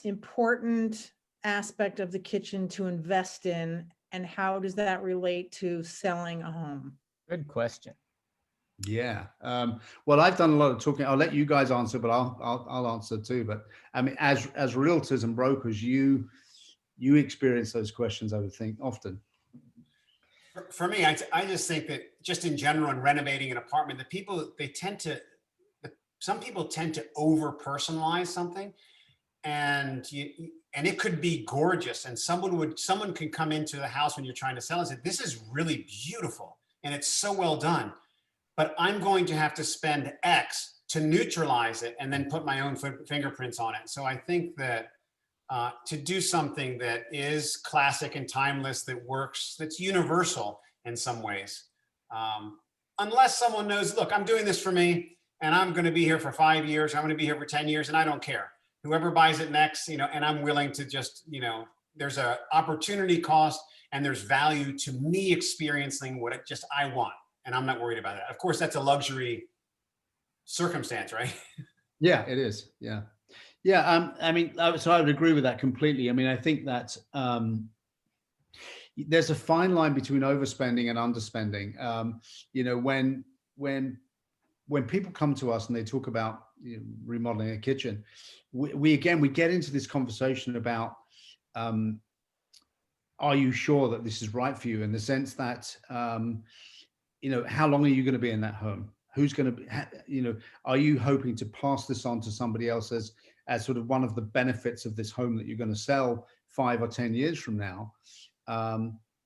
important aspect of the kitchen to invest in, and how does that relate to selling a home? Good question. Yeah. Well, I've done a lot of talking. I'll let you guys answer, but I'll answer too. But I mean, as realtors and brokers, you experience those questions, I would think, often. For me, I just think that just in general, in renovating an apartment, some people tend to over personalize something, and it could be gorgeous, and someone can come into the house when you're trying to sell and say, this is really beautiful and it's so well done, but I'm going to have to spend X to neutralize it and then put my own fingerprints on it. So I think that to do something that is classic and timeless, that works, that's universal in some ways, unless someone knows, look, I'm doing this for me and I'm going to be here for 5 years, I'm going to be here for 10 years, and I don't care. Whoever buys it next, and I'm willing to just, there's a opportunity cost and there's value to me experiencing what I want. And I'm not worried about that. Of course, that's a luxury circumstance, right? Yeah, it is. Yeah. Yeah. I mean, so I would agree with that completely. I mean, I think that there's a fine line between overspending and underspending. When people come to us and they talk about remodeling a kitchen, we get into this conversation about, are you sure that this is right for you, in the sense that, how long are you going to be in that home? Who's going to be, are you hoping to pass this on to somebody else as sort of one of the benefits of this home that you're going to sell 5 or 10 years from now,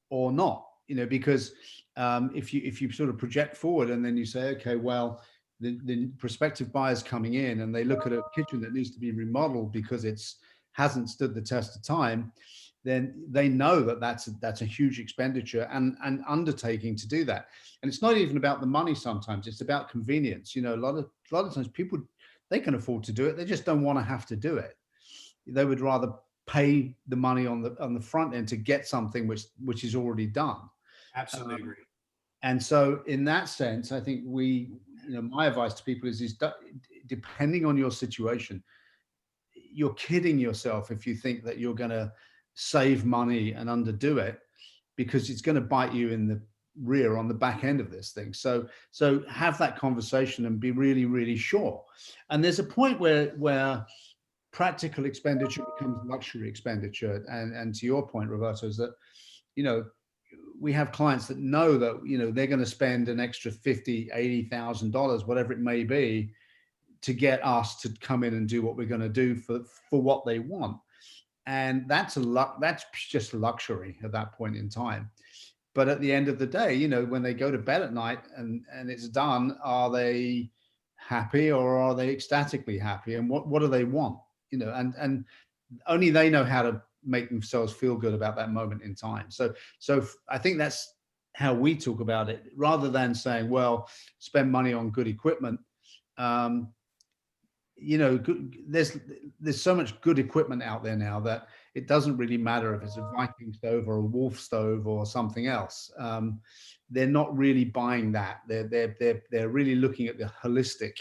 or not? Because if you sort of project forward and then you say, okay, well, the prospective buyers coming in and they look at a kitchen that needs to be remodeled because hasn't stood the test of time, then they know that that's a huge expenditure and undertaking to do that. And it's not even about the money. Sometimes it's about convenience. You know, a lot of times people, they can afford to do it, they just don't want to have to do it. They would rather pay the money on the front end to get something which is already done. Absolutely agree. And so in that sense, I think my advice to people is depending on your situation, you're kidding yourself if you think that you're going to save money and underdo it, because it's going to bite you in the rear on the back end of this thing. So have that conversation and be really, really sure. And there's a point where practical expenditure becomes luxury expenditure. And to your point, Roberto, is that, we have clients that know that, they're going to spend an extra $50,000, $80,000, whatever it may be, to get us to come in and do what we're going to do for what they want. And that's just a luxury at that point in time. But at the end of the day, when they go to bed at night and it's done, are they happy or are they ecstatically happy? And what do they want? And only they know how to make themselves feel good about that moment in time. So I think that's how we talk about it, rather than saying, well, spend money on good equipment. There's so much good equipment out there now that it doesn't really matter if it's a Viking stove or a Wolf stove or something else. They're not really buying that. They're really looking at the holistic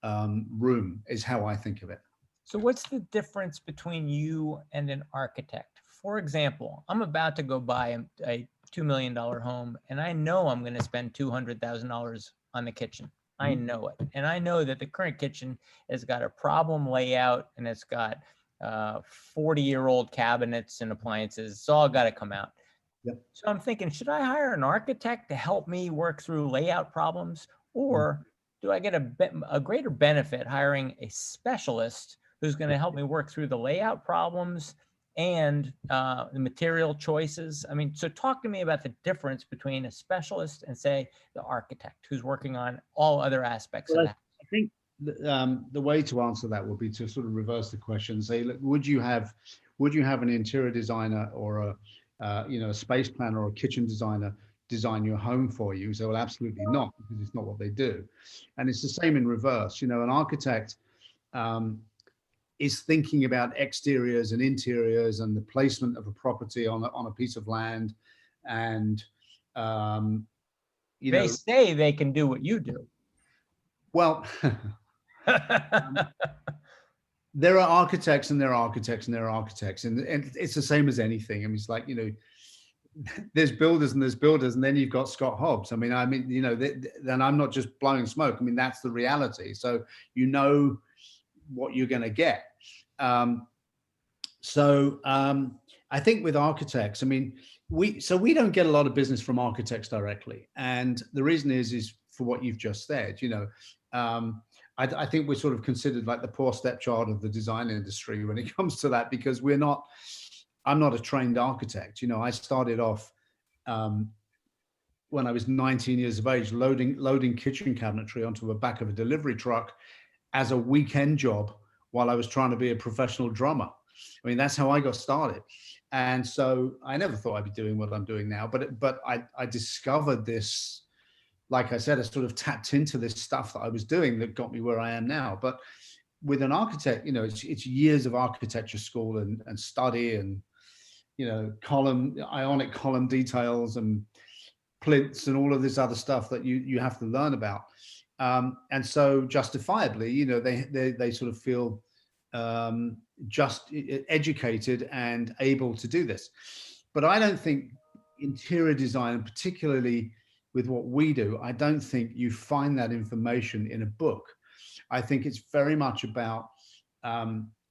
room, is how I think of it. So what's the difference between you and an architect? For example, I'm about to go buy a $2 million home, and I know I'm going to spend $200,000 on the kitchen. I know it. And I know that the current kitchen has got a problem layout, and it's got 40-year-old cabinets and appliances. It's all got to come out. Yep. So I'm thinking, should I hire an architect to help me work through layout problems? Or do I get a greater benefit hiring a specialist who's going to help me work through the layout problems and the material choices? I mean, so talk to me about the difference between a specialist and, say, the architect who's working on all other aspects of that. I think the way to answer that would be to sort of reverse the question and say, look, would you have an interior designer or a space planner or a kitchen designer design your home for you? So, well, absolutely not, because it's not what they do. And it's the same in reverse. An architect is thinking about exteriors and interiors and the placement of a property on a piece of land. And, they say they can do what you do. Well, there are architects and there are architects and there are architects. And it's the same as anything. I mean, it's like, there's builders and there's builders, and then you've got Scott Hobbs. I mean, then I'm not just blowing smoke. I mean, that's the reality. So, what you're going to get. I think with architects, I mean, we don't get a lot of business from architects directly. And the reason is for what you've just said. I think we're sort of considered like the poor stepchild of the design industry when it comes to that, because I'm not a trained architect. I started off when I was 19 years of age, loading kitchen cabinetry onto the back of a delivery truck as a weekend job while I was trying to be a professional drummer. I mean, that's how I got started. And so I never thought I'd be doing what I'm doing now, but I discovered this, like I said, I sort of tapped into this stuff that I was doing that got me where I am now. But with an architect, it's years of architecture school and study and, ionic column details and plinths and all of this other stuff that you have to learn about. And so justifiably, they sort of feel just educated and able to do this. But I don't think interior design, and particularly with what we do, I don't think you find that information in a book. I think it's very much about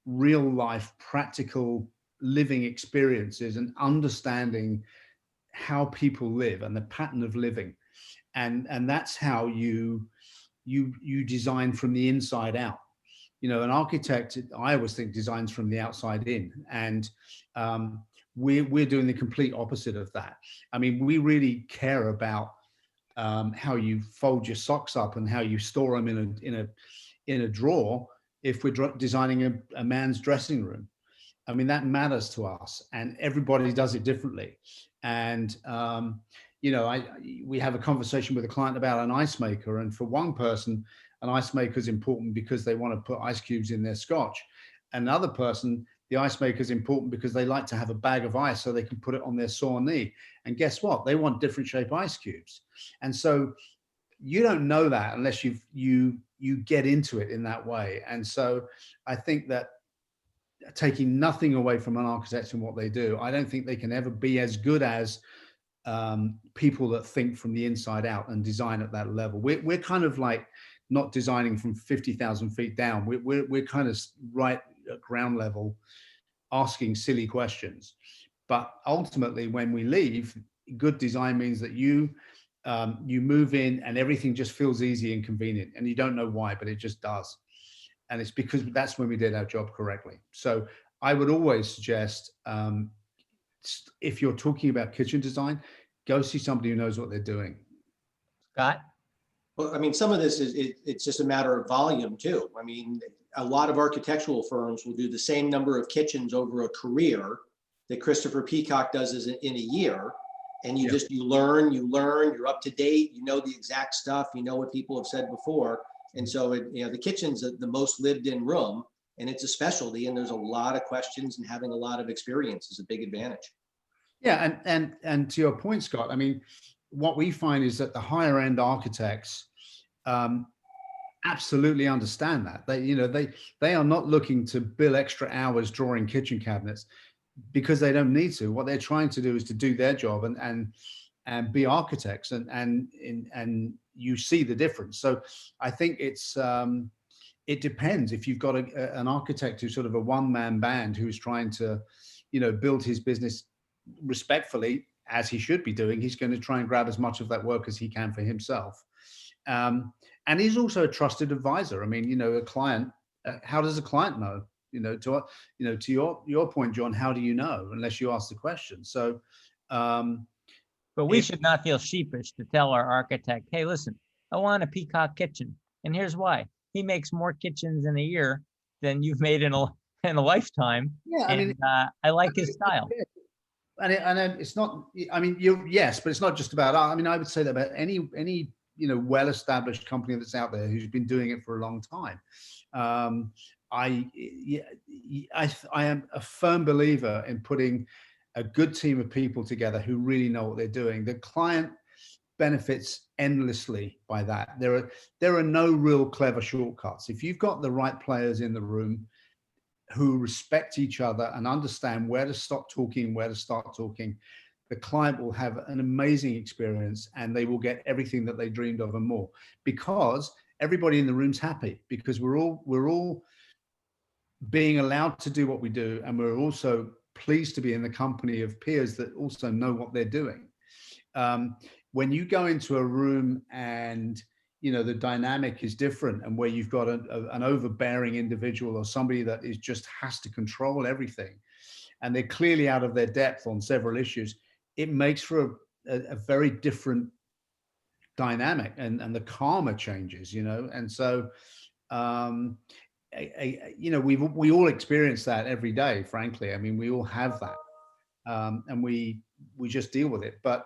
real life, practical living experiences and understanding how people live and the pattern of living. And that's how you design from the inside out. An architect, I always think, designs from the outside in, and we're doing the complete opposite of that. I mean, we really care about how you fold your socks up and how you store them in a drawer if we're designing a man's dressing room. I mean, that matters to us, and everybody does it differently. And you know, we have a conversation with a client about an ice maker, and for one person, an ice maker is important because they want to put ice cubes in their scotch. Another person, the ice maker is important because they like to have a bag of ice so they can put it on their sore knee. And guess what? They want different shape ice cubes. And so you don't know that unless you get into it in that way. And so I think that, taking nothing away from an architect and what they do, I don't think they can ever be as good as people that think from the inside out and design at that level. We're kind of like not designing from 50,000 feet down. We're kind of right at ground level, asking silly questions. But ultimately, when we leave, good design means that you move in and everything just feels easy and convenient, and you don't know why, but it just does. And it's because that's when we did our job correctly. So I would always suggest, if you're talking about kitchen design, go see somebody who knows what they're doing. Scott? Well, I mean, some of this it's just a matter of volume too. I mean, a lot of architectural firms will do the same number of kitchens over a career that Christopher Peacock does in a year. And you learn, you're up to date, you know the exact stuff, you know what people have said before. And so, you know, the kitchen's the most lived in room, and it's a specialty, and there's a lot of questions, and having a lot of experience is a big advantage. Yeah, and to your point, Scott, I mean, what we find is that the higher end architects absolutely understand that. They are not looking to bill extra hours drawing kitchen cabinets because they don't need to. What they're trying to do is to do their job and be architects, and you see the difference. So I think it depends. If you've got an architect who's sort of a one-man band who's trying to, you know, build his business respectfully, as he should be doing, he's going to try and grab as much of that work as he can for himself. And he's also a trusted advisor. I mean, you know, a client, how does a client know? You know, to your point, John, how do you know unless you ask the question? So, but we should not feel sheepish to tell our architect, hey, listen, I want a Peacock kitchen. And here's why. He makes more kitchens in a year than you've made in a lifetime. Yeah, I mean, I like his style. And it's not, I mean, yes, but it's not just about, I mean, I would say that about any, you know, well-established company that's out there who's been doing it for a long time. I am a firm believer in putting a good team of people together who really know what they're doing. The client benefits endlessly by that. There are no real clever shortcuts. If you've got the right players in the room who respect each other and understand where to stop talking, where to start talking, the client will have an amazing experience, and they will get everything that they dreamed of and more, because everybody in the room's happy, because we're all being allowed to do what we do, and we're also pleased to be in the company of peers that also know what they're doing. When you go into a room and, you know, the dynamic is different, and where you've got an overbearing individual or somebody that is just has to control everything, and they're clearly out of their depth on several issues, it makes for a very different dynamic, and the karma changes, you know. And so, you know, we all experience that every day, frankly. I mean, we all have that, and we just deal with it. But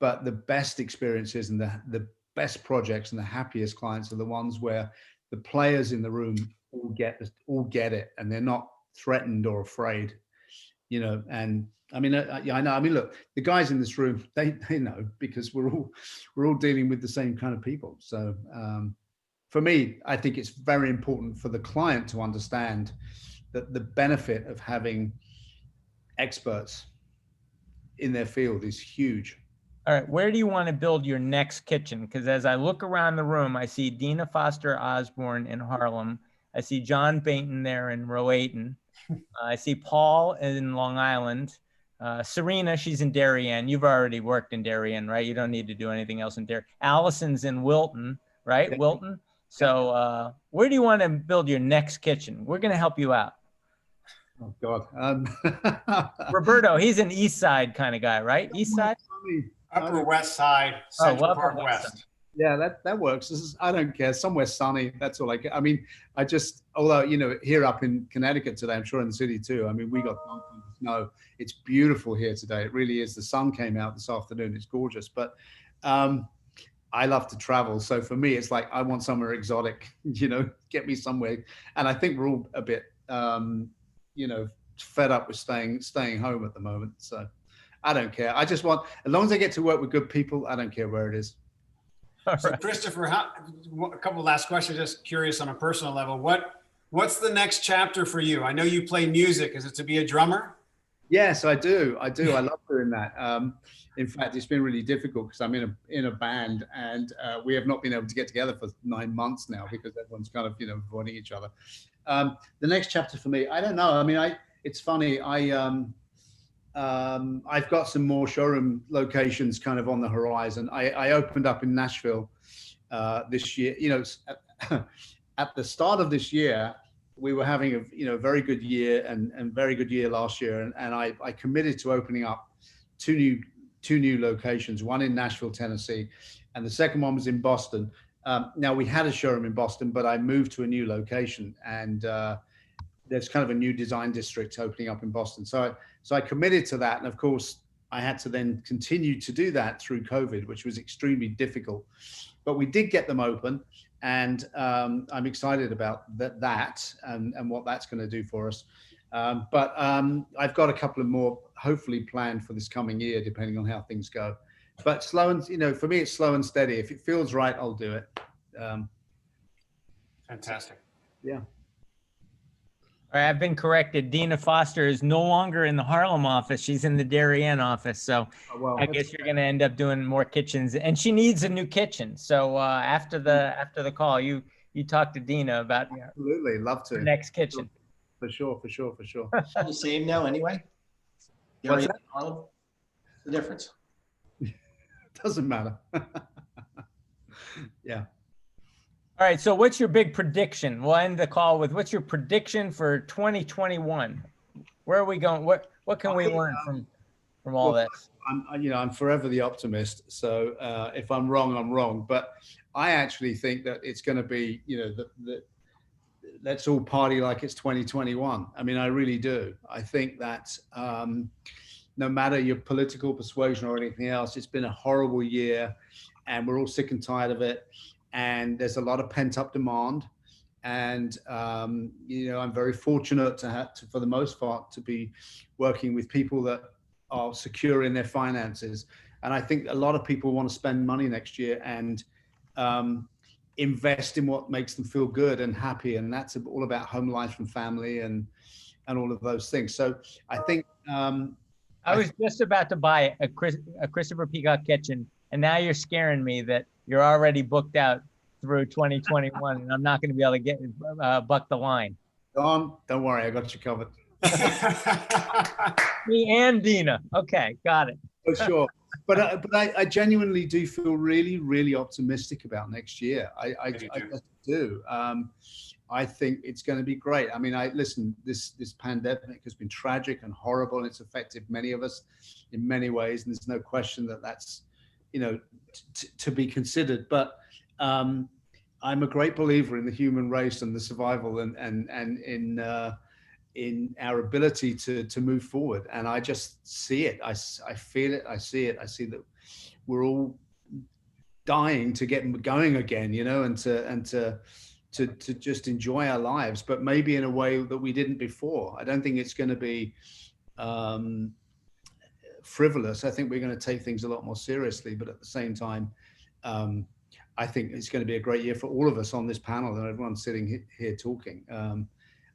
the best experiences and the best projects and the happiest clients are the ones where the players in the room all get it, and they're not threatened or afraid, you know. And I mean, I know. I mean, look, the guys in this room, they know, because we're all dealing with the same kind of people. So for me, I think it's very important for the client to understand that the benefit of having experts in their field is huge. All right, where do you want to build your next kitchen? Because as I look around the room, I see Dina Foster Osborne in Harlem. I see John Bainton there in Rowayton. I see Paul in Long Island. Serena, she's in Darien. You've already worked in Darien, right? You don't need to do anything else in Darien. Allison's in Wilton, right? Yeah. Wilton. So where do you want to build your next kitchen? We're going to help you out. Oh, God. Roberto, he's an East Side kind of guy, right? East Side? Upper West Side, Central Park West. Yeah, that works. I don't care. Somewhere sunny. That's all I care. I mean, although, here up in Connecticut today, I'm sure in the city too. I mean, we got snow. It's beautiful here today. It really is. The sun came out this afternoon. It's gorgeous. But I love to travel. So for me, it's like, I want somewhere exotic, get me somewhere. And I think we're all a bit, fed up with staying home at the moment. So I don't care. I just want, as long as I get to work with good people, I don't care where it is. So Christopher, a couple of last questions, just curious on a personal level. What's the next chapter for you? I know you play music. Is it to be a drummer? Yes, I do. I love doing that. In fact, it's been really difficult because I'm in a band, and we have not been able to get together for 9 months now because everyone's kind of, avoiding each other. The next chapter for me, I don't know. I mean, it's funny. I've got some more showroom locations kind of on the horizon. I opened up in Nashville this year. At the start of this year, we were having a very good year and very good year last year, and I committed to opening up two new locations, one in Nashville, Tennessee, and the second one was in Boston. Now we had a showroom in Boston, but I moved to a new location, and there's kind of a new design district opening up in Boston. So I committed to that. And of course, I had to then continue to do that through COVID, which was extremely difficult. But we did get them open. And I'm excited about that and what that's going to do for us. But I've got a couple of more hopefully planned for this coming year, depending on how things go. But slow and, for me, it's slow and steady. If it feels right, I'll do it. Fantastic. Yeah. All right, I've been corrected. Dina Foster is no longer in the Harlem office. She's in the Darien office. So I guess you're going to end up doing more kitchens, and she needs a new kitchen. So after the call, you talk to Dina about absolutely love to the next kitchen. For sure. The same now anyway. What's that? Harlem? The difference. Doesn't matter. Yeah. All right. So what's your big prediction? We'll end the call with what's your prediction for 2021? Where are we going? What can we learn from all this? I'm forever the optimist. So if I'm wrong, I'm wrong. But I actually think that it's going to be, let's all party like it's 2021. I mean, I really do. I think that no matter your political persuasion or anything else, it's been a horrible year, and we're all sick and tired of it. And there's a lot of pent up demand. And, I'm very fortunate for the most part, to be working with people that are secure in their finances. And I think a lot of people want to spend money next year and invest in what makes them feel good and happy. And that's all about home life and family and all of those things. So I think, I was just about to buy a Christopher Peacock kitchen, and now you're scaring me that you're already booked out through 2021, and I'm not going to be able to get buck the line. Don't worry, I got you covered. Me and Dina. Okay, got it. For sure. But I genuinely do feel really, really optimistic about next year. I just do. I think it's going to be great. I mean, listen, this pandemic has been tragic and horrible, and it's affected many of us in many ways. And there's no question that that's, to be considered. But I'm a great believer in the human race and the survival and in our ability to move forward. And I just see it. I feel it. I see it. I see that we're all dying to get going again, and to just enjoy our lives, but maybe in a way that we didn't before. I don't think it's going to be frivolous. I think we're going to take things a lot more seriously, but at the same time, I think it's going to be a great year for all of us on this panel and everyone sitting here talking.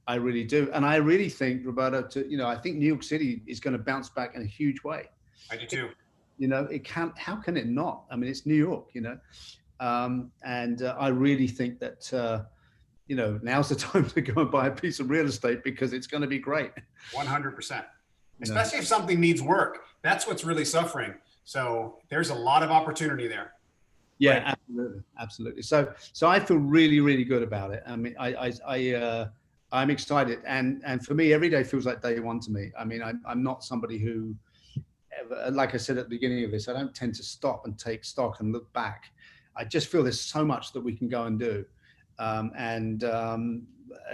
I really do. And I really think, Roberto, I think New York City is going to bounce back in a huge way. I do too. It can't, how can it not? I mean, it's New York, and I really think that, now's the time to go and buy a piece of real estate because it's going to be great. 100%. Especially if something needs work. That's what's really suffering. So there's a lot of opportunity there. Yeah, right. Absolutely. So I feel really, really good about it. I mean, I'm excited, and for me, every day feels like day one to me. I mean, I'm not somebody who, like I said at the beginning of this, I don't tend to stop and take stock and look back. I just feel there's so much that we can go and do. As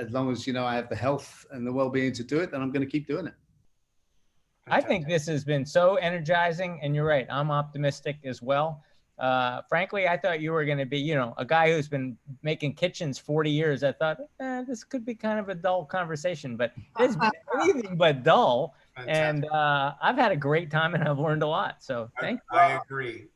long as, I have the health and the well-being to do it, then I'm going to keep doing it. I think this has been so energizing, and you're right. I'm optimistic as well. Frankly, I thought you were going to be, a guy who's been making kitchens 40 years. I thought this could be kind of a dull conversation, but it's been anything but dull. Fantastic. And I've had a great time, and I've learned a lot. So thank you. I agree.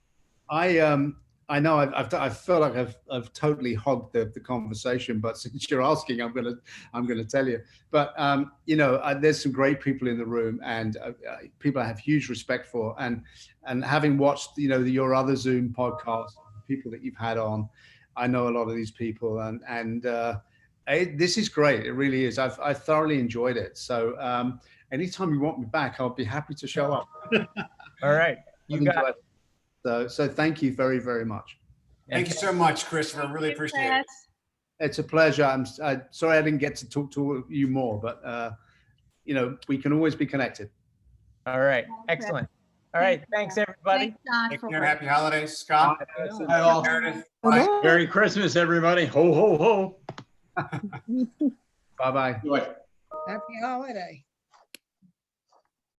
I know I feel like I've totally hogged the conversation, but since you're asking, I'm gonna tell you. But there's some great people in the room, and people I have huge respect for. And having watched your other Zoom podcasts, people that you've had on, I know a lot of these people, and this is great. It really is. I've thoroughly enjoyed it. So anytime you want me back, I'll be happy to show up. All right, you got it. So thank you very, very much. Thank you so much, Christopher. Really appreciate it. It's a pleasure. I'm sorry I didn't get to talk to you more, but we can always be connected. All right, excellent. All right, thanks everybody. Take care. Happy holidays, Scott. Hi, all. Meredith. Bye-bye. Merry Christmas, everybody. Ho, ho, ho. Bye-bye. Enjoy. Happy holiday.